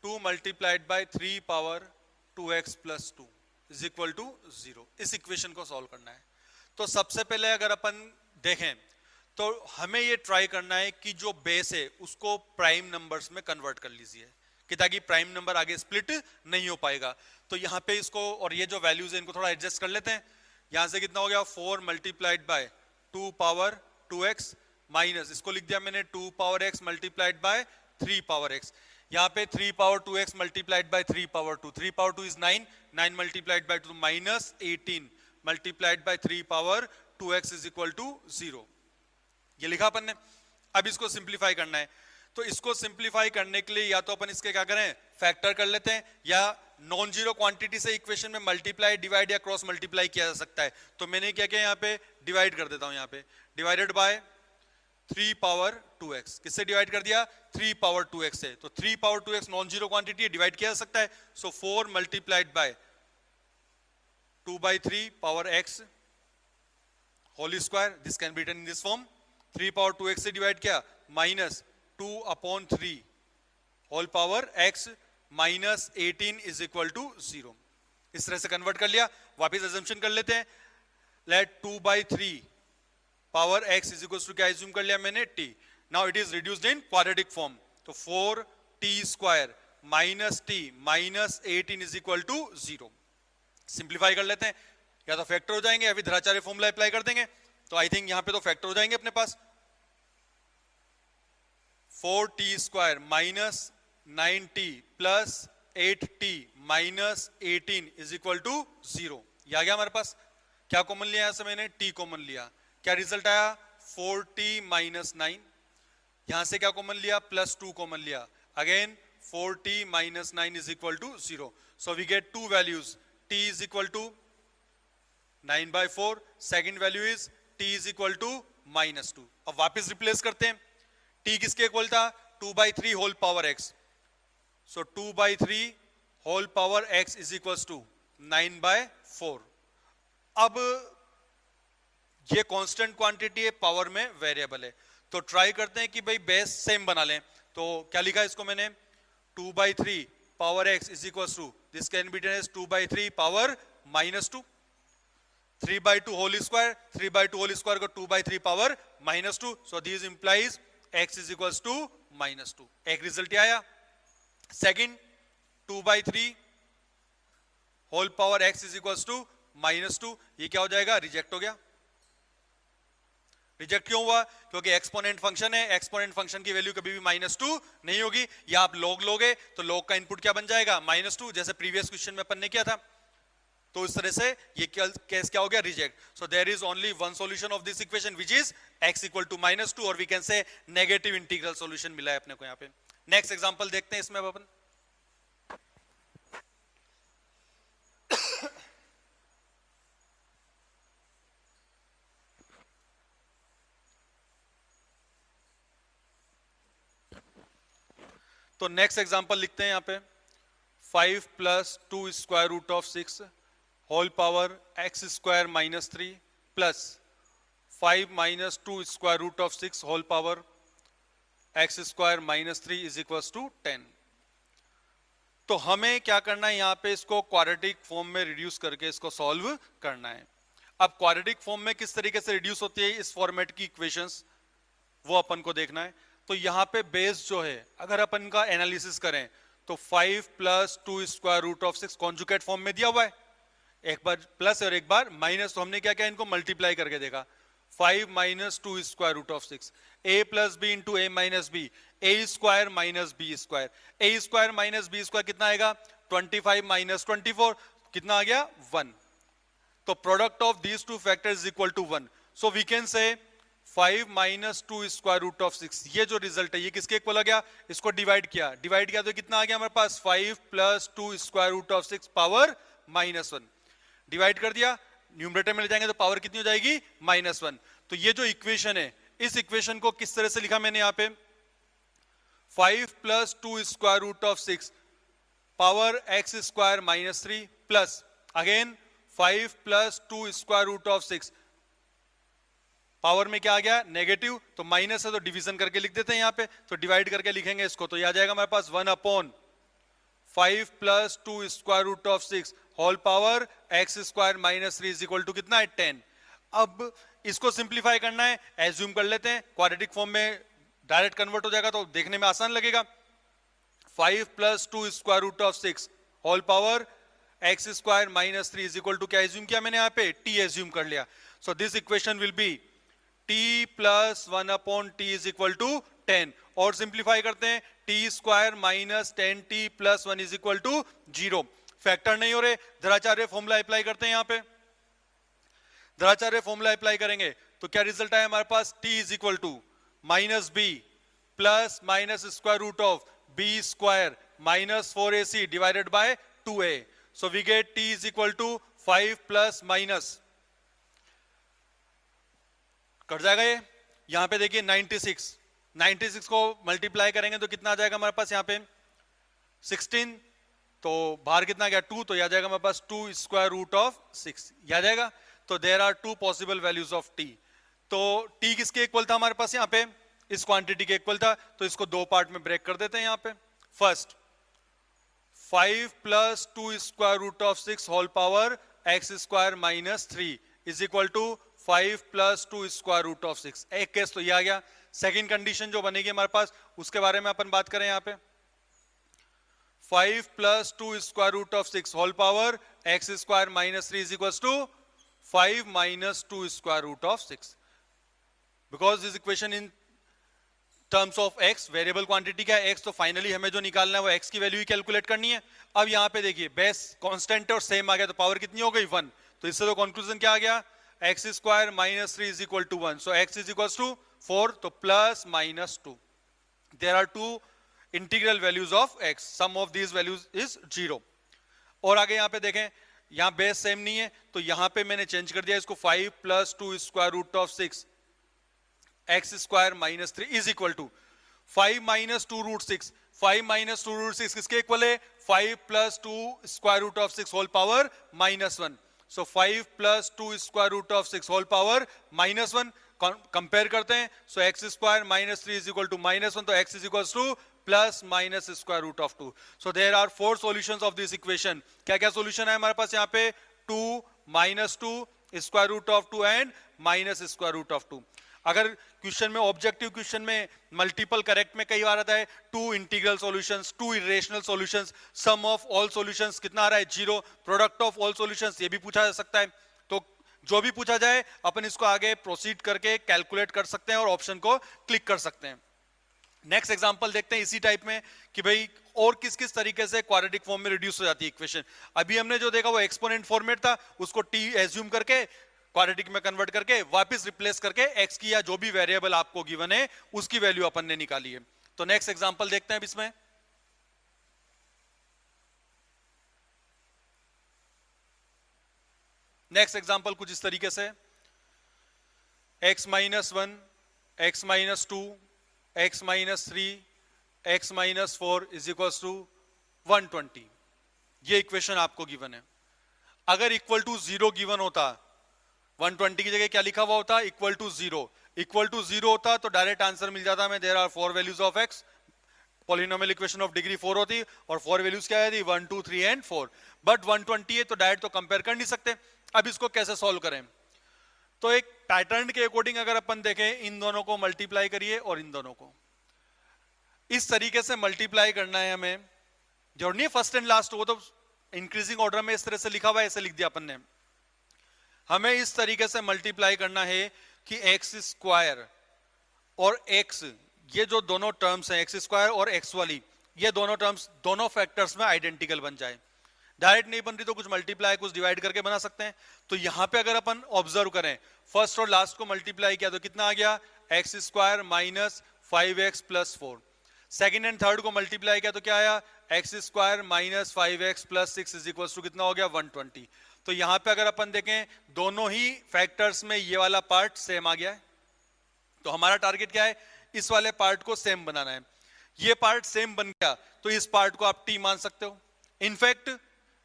2 multiplied by 3 power 2x plus 2 is equal to 0। इस इक्वेशन को सॉल्व करना है। तो सबसे पहले अगर अपन देखें तो हमें ये ट्राई करना है कि जो बेस है उसको प्राइम नंबर्स में कन्वर्ट कर लीजिए कि ताकि प्राइम नंबर आगे स्प्लिट नहीं हो पाएगा। तो यहाँ पे इसको और ये जो वैल्यूज है इनको थोड़ा एडजस्ट कर लेते हैं। यहाँ से कितना हो गया 4 multiplied by 2 power 2x minus इसको लिख दिया मैंने 2 power x multiplied by 3 power x। यहाँ पे 3 power 2x multiplied by 3 power 2, 3 power 2 is 9, 9 multiplied by 2 minus 18 multiplied by 3 power 2x is equal to 0। ये लिखा अपन ने। अब इसको सिंप्लीफाई करना है। तो इसको सिंप्लीफाई करने के लिए या तो अपन इसके क्या करें फैक्टर कर लेते हैं या नॉन जीरो क्वांटिटी से इक्वेशन में मल्टीप्लाई डिवाइड या क्रॉस मल्टीप्लाई किया जा सकता है। तो मैंने क्या किया यहाँ पे डिवाइड कर देता हूं। यहाँ पे डिवाइडेड बाय 3 पावर 2x किससे डिवाइड कर दिया 3 पावर 2x से। तो 3 power 2x non zero quantity है डिवाइड किया जा सकता है। So 4 multiplied by 2/3 power x whole square this can be written in this form. 3 power 2x से डिवाइड किया minus 2/3 whole power x minus 18 is equal to 0। इस तरह से कन्वर्ट कर लिया। वापिस अजम्पशन कर लेते हैं। Let 2/3 power x is equal to क्या एज्यूम कर लिया मैंने t। Now it is reduced in quadratic form. तो 4t square minus t minus 18 is equal to 0। Simplify कर लेते हैं। या तो फैक्टर हो जाएंगे या फिर धराचार्य फॉर्मूला अप्लाई कर देंगे। तो आई थिंक यहां पे तो फैक्टर हो जाएंगे अपने पास। 4t square minus 9t plus 8t minus 18 is equal to 0। ये आ गया हमारे पास। क्या कॉमन लिया यहां से मैंने t कॉमन लिया। क्या रिजल्ट आया 4t माइनस 9। यहां से क्या कॉमन लिया प्लस 2 कॉमन लिया। Again 4t minus 9 is equal to 0। So we get two values t is equal to 9/4। Second value is t is equal to -2। अब वापस रिप्लेस करते हैं। t किसके इक्वल था 2/3 whole power x। So 2/3 whole power x is equal to 9/4। अब ये constant quantity है power में वेरिएबल है। तो ट्राई करते हैं कि भाई बेस सेम बना लें। तो क्या लिखा है इसको मैंने 2/3 power x is equal to this can be written as 2/3 power -2। 3/2 whole square 3/2 whole square को 2/3 power -2। So this implies x is equal to -2। एक रिजल्ट ये आया। Second 2/3 whole power x is equal to -2। ये क्या हो जाएगा reject हो गया। रिजेक्ट क्यों हुआ क्योंकि एक्सपोनेंट फंक्शन है। एक्सपोनेंट फंक्शन की वैल्यू कभी भी -2 नहीं होगी। या आप लॉग लोगे तो लॉग का इनपुट क्या बन जाएगा -2 जैसे प्रीवियस क्वेश्चन में अपन ने किया था। तो इस तरह से ये केस क्या हो गया reject. So there is only one solution of this equation which is x equal to -2 और we can say negative integral solution मिला है अपने को यहाँ पे। नेक्स्ट एग्जांपल देखते हैं इसमें अब अपन। तो नेक्स्ट एग्जांपल लिखते हैं यहाँ पे 5 plus 2 square root of 6 whole power x square -3 plus 5 minus 2 square root of 6 whole power x square -3 is equal to 10। तो हमें क्या करना है यहाँ पे इसको क्वाड्रेटिक फॉर्म में रिड्यूस करके इसको सॉल्व करना है। अब क्वाड्रेटिक फॉर्म में किस तरीके से रिड्यूस होती है इस फॉर्मेट की इक्वेशंस वो अपन को देखना है। तो यहाँ पे बेस जो है अगर अपन का एनालिसिस करें तो 5 plus 2 square root of 6 conjugate form में दिया हुआ है। एक बार प्लस और एक बार माइनस। तो हमने क्या किया इनको मल्टीप्लाई करके देखा। 5 minus 2 square root of 6 a plus b into a minus b a square minus b square. A square minus b square कितना आएगा 25 माइनस 24 कितना आ गया 1। तो product of these two factors is equal to 1। So we can say 5 minus 2 square root of 6 ये जो result है ये किसके इक्वल आ गया। इसको डिवाइड किया तो कितना आ गया हमारे पास 5 plus 2 square root of 6 power -1। Divide कर दिया न्यूमरेटर में ले जाएंगे तो पावर कितनी हो जाएगी -1। तो ये जो इक्वेशन है इस इक्वेशन को किस तरह से लिखा मैंने यहाँ पे 5 plus 2 square root of 6 power x square -3 plus again 5 plus 2 square root of 6 power में क्या आ गया नेगेटिव। तो माइनस है तो डिवीजन करके लिख देते हैं यहाँ पे। तो डिवाइड करके लिखेंगे इसको तो यह आ जाएगा हमारे पास 1 upon 5 plus 2 square root of 6 whole power x square minus 3 is equal to कितना है 10। अब इसको सिंप्लीफाई करना है, एज्यूम कर लेते हैं, क्वाड्रेटिक फॉर्म में डायरेक्ट कन्वर्ट हो जाएगा तो देखने में आसान लगेगा। 5 plus 2 square root of 6 whole power x square minus 3 is equal to क्या एज्यूम किया मैंने यहाँ पे टी एज्यूम कर लिया। So this equation will be t plus 1 upon t is equal to 10 और सिंप्लीफाई करते हैं t square minus 10t plus 1 is equal to 0। Factor नहीं हो रहे, द्विचार्य फॉर्मूला अप्लाई करते हैं यहाँ पे। द्विचार्य फॉर्मूला अप्लाई करेंगे तो क्या रिजल्ट आया हमारे पास, t is equal to minus B plus minus square root of B square minus 4ac divided by 2a। So we get t is equal to 5 plus minus cut जाएगा ये, यहां पे देखिए 96 को मल्टीप्लाई करेंगे तो कितना आ जाएगा हमारे पास यहाँ पे 16, तो बाहर कितना गया 2, तो यह आ जाएगा हमारे पास 2 स्क्वायर रूट ऑफ 6 यह आ जाएगा। तो there are 2 possible values of t। तो t किसके इक्वल था हमारे पास यहाँ पे, इस क्वांटिटी के इक्वल था, तो इसको दो पार्ट में ब्रेक कर देते हैं यहाँ पे। First 5 plus 2 square root of 6 whole power x square minus 3 is equal to 5 plus 2 square root of 6। एक केस तो ये आ गया। सेकंड कंडीशन जो बनेगी हमारे पास उसके बारे में अपन बात करें यहाँ पे। 5 plus 2 square root of 6 whole power x square minus 3 is equal to 5 minus 2 square root of 6। Because this equation in terms of x, variable quantity का x, तो फाइनली हमें जो निकालना है वो x की वैल्यू ही कैलकुलेट करनी है। अब यहाँ पे देखिए बेस कांस्टेंट है और सेम आ गया, तो पावर कितनी हो गई 1। तो इससे तो कंक्लूजन क्या आ गया, x square minus 3 is equal to 1। So x is equal to 4, तो plus minus 2। There are 2 integral values of x, sum of these values is 0। और आगे यहाँ पे देखें, यहाँ बेस सेम नहीं है तो यहाँ पे मैंने चेंज कर दिया इसको 5 plus 2 square root of 6 x square minus 3 is equal to 5 minus 2 root 6। 5 minus 2 root 6 किसके इक्वल है, 5 plus 2 square root of 6 whole power minus 1। So 5 plus 2 square root of 6 whole power minus 1 compare करते हैं। So x square minus 3 is equal to minus 1, तो x is equal to plus minus square root of 2। So there are 4 solutions of this equation. क्या क्या solution है हमारे पास यहाँ पे, 2 minus 2 square root of 2 and minus square root of 2। अगर question में ऑब्जेक्टिव क्वेश्चन में मल्टीपल करेक्ट में कई बार आता है 2 integral solutions, 2 irrational solutions, sum of all solutions कितना आ रहा है 0, प्रोडक्ट ऑफ ऑल सॉल्यूशंस ये भी पूछा जा सकता है। तो जो भी पूछा जाए अपन इसको आगे प्रोसीड करके कैलकुलेट कर सकते हैं और ऑप्शन को क्लिक कर सकते हैं। नेक्स्ट एग्जांपल देखते हैं इसी टाइप में कि भाई और किस किस तरीके से क्वाड्रेटिक फॉर्म में रिड्यूस हो जाती है इक्वेशन। अभी हमने जो देखा वो एक्सपोनेंट फॉर्मेट था, उसको टी एज्यूम करके क्वाड्रेटिक में कन्वर्ट करके वापस रिप्लेस करके x की या जो भी वेरिएबल आपको गिवन है उसकी वैल्यू अपन ने निकाली है। तो नेक्स्ट एग्जांपल देखते हैं अब इसमें। नेक्स्ट एग्जांपल कुछ इस तरीके से, x minus 1, x minus 2, x minus 3, x minus 4 is equal to 120। ये इक्वेशन आपको गिवन है। अगर इक्वल टू 0 गिवन होता, 120 की जगह क्या लिखा हुआ होता, इक्वल टू 0। इक्वल टू 0 होता तो डायरेक्ट आंसर मिल जाता हमें, there are 4 values of x, polynomial equation of degree 4 होती और 4 वैल्यूज क्या है 1 2 3 एंड 4। बट 120 है तो डायरेक्ट तो कंपेयर कर नहीं सकते। अब इसको कैसे सॉल्व करें, तो एक पैटर्न के अकॉर्डिंग अगर अपन देखें, इन दोनों को मल्टीप्लाई करिए और इन दोनों को इस तरीके से मल्टीप्लाई करना है हमें। जरूर नहीं फर्स्ट एंड लास्ट हो, तो इंक्रीजिंग ऑर्डर में इस तरह से लिखा हुआ है, ऐसे लिख दिया अपन ने। हमें इस तरीके से मल्टीप्लाई करना है कि एक्स स्क्वायर और एक्स, ये जो दोनों टर्म्स हैं एक्स स्क्वायर और एक्स वाली, ये दोनों टर्म्स दोनों फैक्टर्स में आइडेंटिकल बन जाए। डायरेक्ट नहीं बन रही तो कुछ मल्टीप्लाई कुछ डिवाइड करके बना सकते हैं। तो यहां पे अगर अपन ऑब्जर्व करें, फर्स्ट और लास्ट को मल्टीप्लाई किया तो कितना आ गया, x square minus 5x plus 4। Second and third को मल्टीप्लाई किया तो क्या आया, x square minus 5x plus 6 is equal to कितना हो गया 120। तो यहां पे अगर अपन देखें दोनों ही फैक्टर्स में ये वाला पार्ट सेम आ गया है। तो हमारा टारगेट क्या है, इस वाले पार्ट को सेम बनाना है। ये पार्ट सेम बन गया तो इस पार्ट को आप टी मान सकते हो। इनफैक्ट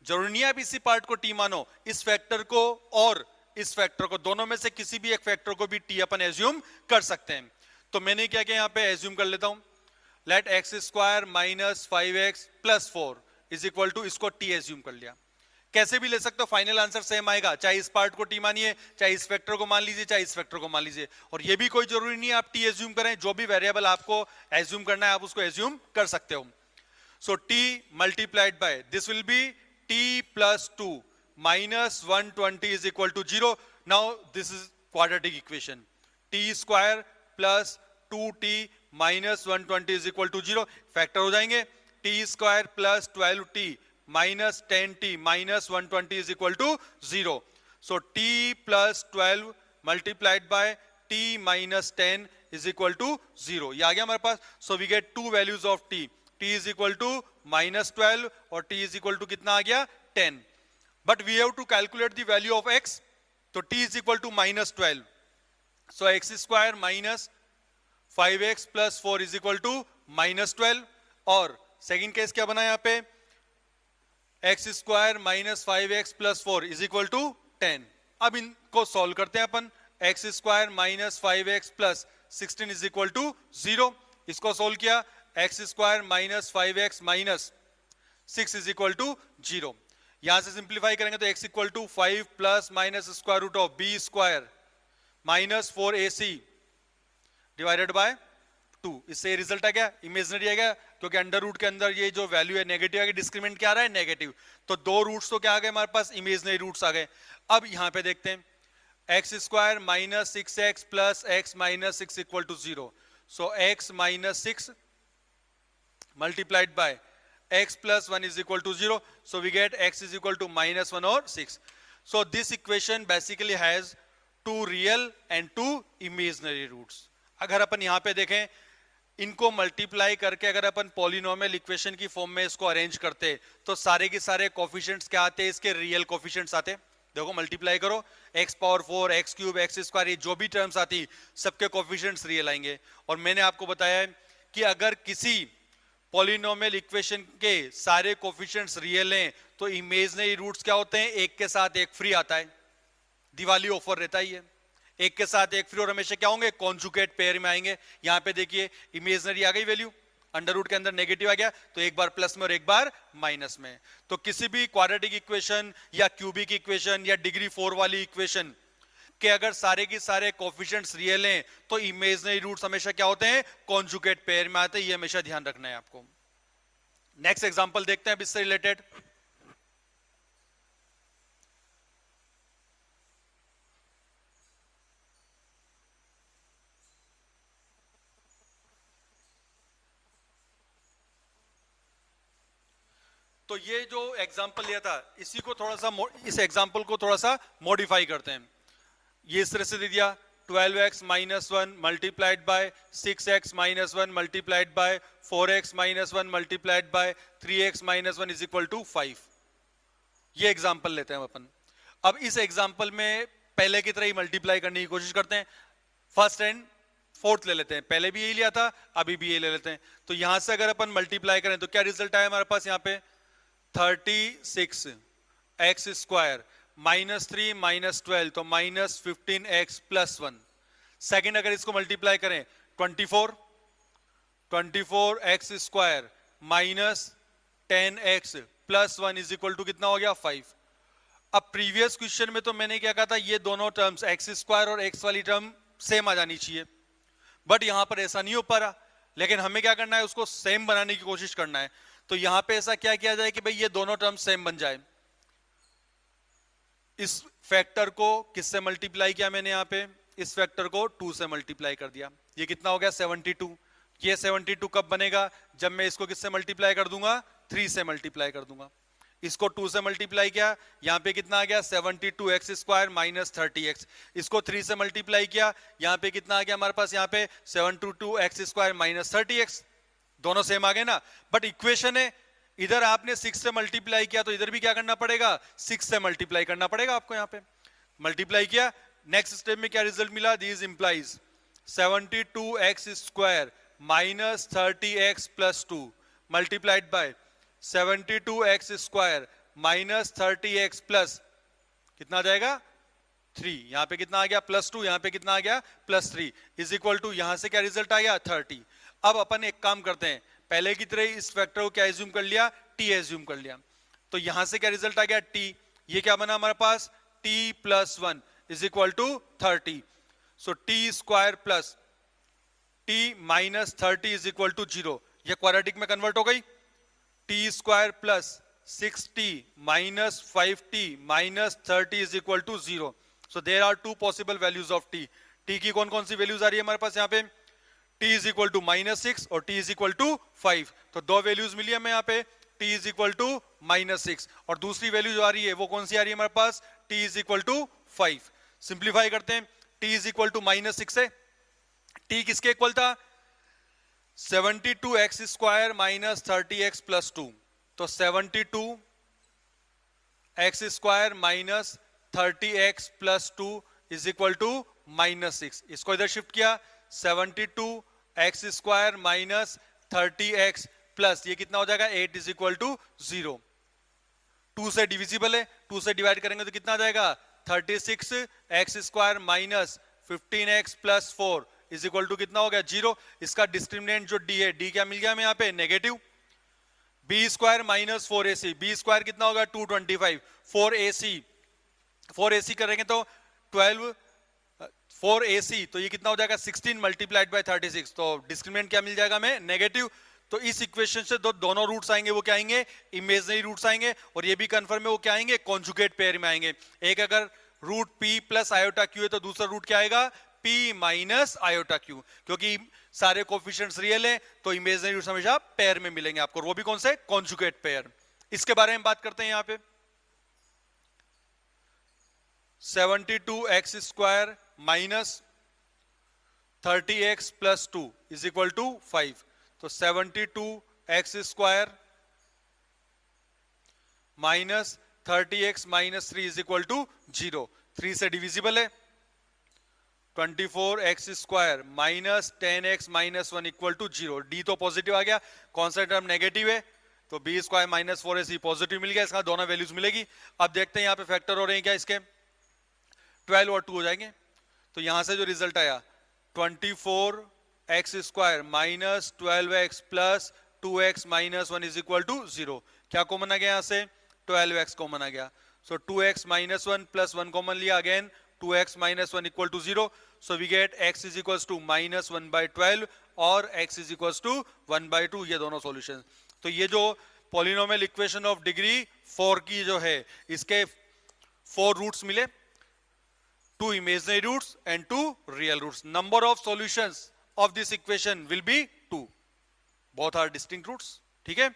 जरूरी नहीं है आप इसी पार्ट को टी मानो, इस फैक्टर को और इस फैक्टर को, दोनों में से किसी भी एक फैक्टर को भी टी अपन एज्यूम कर सकते हैं। तो मैंने क्या किया यहाँ पे एज्यूम कर लेता हूं, let x square minus 5x plus 4 is equal to, इसको टी एज्यूम कर लिया, कैसे भी ले सकते हो, फाइनल आंसर सेम आएगा, चाहे इस पार्ट को टी मानिए, चाहे इस फैक्टर को मान लीजिए, चाहे इस फैक्टर को मान लीजिए, और ये भी कोई जरूरी नहीं है आप टी एज्यूम करें, जो भी वेरिएबल आपको एज्यूम करना है आप उसको एज्यूम कर सकते हो। So t multiplied by this will be t plus 2 minus 120 is equal to 0। Now this is quadratic equation, t square plus 2t minus 120 is equal to 0, factor हो जाएंगे, t square plus 12t minus 10t minus 120 is equal to 0. So t plus 12 multiplied by t minus 10 is equal to 0. ये आ गया हमारे पास. So we get two values of t. t is equal to minus 12 और t is equal to कितना आ गया 10. But we have to calculate the value of x. So t is equal to minus 12. So x square minus 5x plus 4 is equal to minus 12. और second case क्या बना यहाँ पे, x square minus 5x plus 4 is equal to 10. अब इनको solve करते हैं अपन, x square minus 5x plus 16 is equal to 0. इसको सॉल्व किया, x square minus 5x minus 6 is equal to 0. यहां से सिंप्लीफाई करेंगे तो x equal to 5 plus minus square root of B square minus 4ac divided by 2. इससे result आ गया imaginary आ गया, क्योंकि अंडर रूट के अंदर ये जो वैल्यू है नेगेटिव आ गया, डिस्क्रिमिनेंट क्या आ रहा है नेगेटिव, तो दो रूट्स तो क्या आ गए हमारे पास, इमेजिनरी रूट्स आ गए. अब यहां पे देखते हैं, x square minus 6x plus x minus 6 equal to 0. So x minus 6 multiplied by x plus 1 is equal to 0. So we get x is equal to minus 1 और 6. So this equation basically has two real and two imaginary roots. अगर अपन यहां पे देखें, इनको multiply करके अगर अपन पॉलिनोमियल इक्वेशन की फॉर्म में इसको अरेंज करते तो सारे के सारे कोफिशिएंट्स क्या आते हैं, इसके रियल कोफिशिएंट्स आते. देखो मल्टीप्लाई करो, x power 4 x cube x square, ये जो भी टर्म्स आती सबके कोफिशिएंट्स रियल आएंगे. और मैंने आपको बताया है कि अगर किसी पॉलिनोमियल इक्वेशन के सारे कोफिशिएंट्स रियल हैं तो इमेजिनरी रूट्स क्या होते हैं, एक के साथ एक फ्री आता है. दिवाली ऑफर रहता ही है, एक के साथ एक फ्री, और हमेशा क्या होंगे कॉन्जुगेट पेयर में आएंगे. यहां पे देखिए इमेजिनरी आ गई वैल्यू, अंडर रूट के अंदर नेगेटिव आ गया, तो एक बार प्लस में और एक बार माइनस में. तो किसी भी क्वाड्रेटिक इक्वेशन या क्यूबिक इक्वेशन या डिग्री 4 वाली इक्वेशन के अगर सारे के सारे कोफिशिएंट्स रियल हैं तो इमेजिनरी रूट्स हमेशा क्या होते हैं, कॉन्जुगेट पेयर में आते हैं. ये हमेशा ध्यान रखना है आपको. नेक्स्ट एग्जांपल देखते हैं अब इससे रिलेटेड. तो ये जो एग्जाम्पल लिया था इसी को थोड़ा सा, इस एग्जाम्पल को थोड़ा सा मॉडिफाई करते हैं. ये इस तरह से दे दिया, 12x minus 1 multiplied by 6x minus 1 multiplied by 4x minus 1 multiplied by 3x minus 1 is equal to 5. ये एग्जाम्पल लेते हैं अपन. अब इस एग्जाम्पल में पहले की तरह ही मल्टीप्लाई करने की कोशिश करते हैं. फर्स्ट एंड फोर्थ ले लेते हैं, पहले भी यही लिया था अभी भी ये ले लेते हैं. तो यहां से अगर अपन मल्टीप्लाई करें तो क्या रिजल्ट आया हमारे पास, यहाँ पे 36 एक्स स्क्वायर माइनस 3 माइनस 12 तो माइनस 15x प्लस 1. सेकेंड अगर इसको मल्टीप्लाई करें 24 x square minus 10x plus 1 is equal to कितना हो गया 5. अब प्रीवियस क्वेश्चन में तो मैंने क्या कहा था, ये दोनों टर्म्स एक्स स्क्वायर और एक्स वाली टर्म सेम आ जानी चाहिए, बट यहां पर ऐसा नहीं हो पा रहा. लेकिन हमें क्या करना है, उसको सेम बनाने की कोशिश करना है. तो यहां पे ऐसा क्या किया जाए कि भाई ये दोनों टर्म सेम बन जाए. इस फैक्टर को किससे मल्टीप्लाई किया मैंने, यहां पे इस फैक्टर को 2 से मल्टीप्लाई कर दिया. ये कितना हो गया 72. ये 72 कब बनेगा, जब मैं इसको किससे मल्टीप्लाई कर दूंगा, 3 से मल्टीप्लाई कर दूंगा. इसको 2 से मल्टीप्लाई किया, यहां पे कितना आ गया 72 एक्स स्क्वायर माइनस 30x. इसको 3 से मल्टीप्लाई किया, यहां पे कितना आ गया हमारे पास, यहां पे 72 एक्स स्क्वायर माइनस 30x. दोनों सेम आ गए ना. बट इक्वेशन है, इधर आपने 6 से मल्टीप्लाई किया तो इधर भी क्या करना पड़ेगा, 6 से मल्टीप्लाई करना पड़ेगा आपको. यहां पे मल्टीप्लाई किया, नेक्स्ट स्टेप में क्या रिजल्ट मिला, this implies 72 x square minus 30x plus 2 multiplied bye 72 x square minus 30x plus कितना आ जाएगा 3. यहां पे कितना आ गया प्लस 2, यहां पे कितना आ गया प्लस 3 इज इक्वल टू, यहां से क्या रिजल्ट आ गया 30. अब अपन एक काम करते हैं, पहले की तरह इस फैक्टर को क्या एज्यूम कर लिया, t एज्यूम कर लिया, तो यहां से क्या रिजल्ट आ गया t, ये क्या बना हमारे पास t plus 1 is equal to 30, so t square plus t minus 30 is equal to 0, ये क्वाड्रेटिक में कन्वर्ट हो गई, t square plus 6t minus 5t minus 30 is equal to 0, so there are two possible values of t, t की कौन कौन सी values आ रही है हमारे पास यहाँ पे, t इज इक्वल टू -6 और t इज इक्वल टू 5, तो दो वैल्यूज मिली हमें यहाँ पे, t इज इक्वल टू -6 और दूसरी वैल्यू जो आ रही है वो कौन सी आ रही है हमारे पास, t is equal to 5। Simplify करते हैं, t इज इक्वल टू -6 से t किसके इक्वल था, 72x square minus 30x plus 2, तो 72x square minus 30x plus 2 is equal to -6, इसको इधर शिफ्ट किया, 72x square minus 30x plus ये कितना हो जाएगा 8 इज इक्वल टू 0, 2 से डिविजिबल है, 2 से डिवाइड करेंगे तो कितना आ जाएगा 36x square minus 15x plus 4 is equal to कितना हो गया 0, इसका डिस्क्रिमिनेंट जो d है, d क्या मिल गया हमें यहाँ पे negative, b square minus 4ac, b square कितना होगा 225, 4ac करेंगे तो 12 4ac, तो ये कितना हो जाएगा 16 मल्टीप्लाइड बाय 36, तो डिस्क्रिमिनेंट क्या मिल जाएगा हमें नेगेटिव, तो इस इक्वेशन से दोनों रूट्स आएंगे वो क्या आएंगे इमेजिनरी रूट्स आएंगे, और ये भी कंफर्म है वो क्या आएंगे कॉन्जुगेट पेयर में आएंगे, एक अगर root p plus iota q है तो दूसरा रूट क्या आएगा p माइनस आयोटा q, क्योंकि सारे कोफिशिएंट्स रियल हैं तो इमेजिनरी रूट्स हमेशा पेयर में मिलेंगे आपको, वो भी कौन से कॉन्जुगेट पेयर। इसके बारे में बात करते हैं यहाँ पे, 72x square minus 30x plus 2 is equal to 5, तो 72x square minus 30x minus 3 is equal to 0, 3 से डिविजिबल है, 24x square minus 10x minus 1 equal to 0, d तो पॉजिटिव आ गया, कौन सा टर्म नेगेटिव है तो b square minus 4ac positive मिल गया, इसका दोनों वैल्यूज मिलेगी। अब देखते हैं यहाँ पे फैक्टर हो रहे हैं क्या इसके, 12 और 2 हो जाएंगे, तो यहां से जो रिजल्ट आया 24x square minus 12x plus 2x minus 1 is equal to 0, क्या कॉमन आ गया यहां से 12x कॉमन आ गया, so 2x minus 1 plus 1 common लिया, again 2x minus 1 equal to 0, so we get x is equal to minus 1 by 12 और x is equal to 1 by 2, ये दोनों सॉल्यूशन। तो ये जो पॉलिनोमियल इक्वेशन ऑफ डिग्री 4 की जो है इसके 4 रूट्स मिले, 2 imaginary roots and 2 real roots. Number of solutions of this equation will be 2. Both are distinct roots. ठीक है?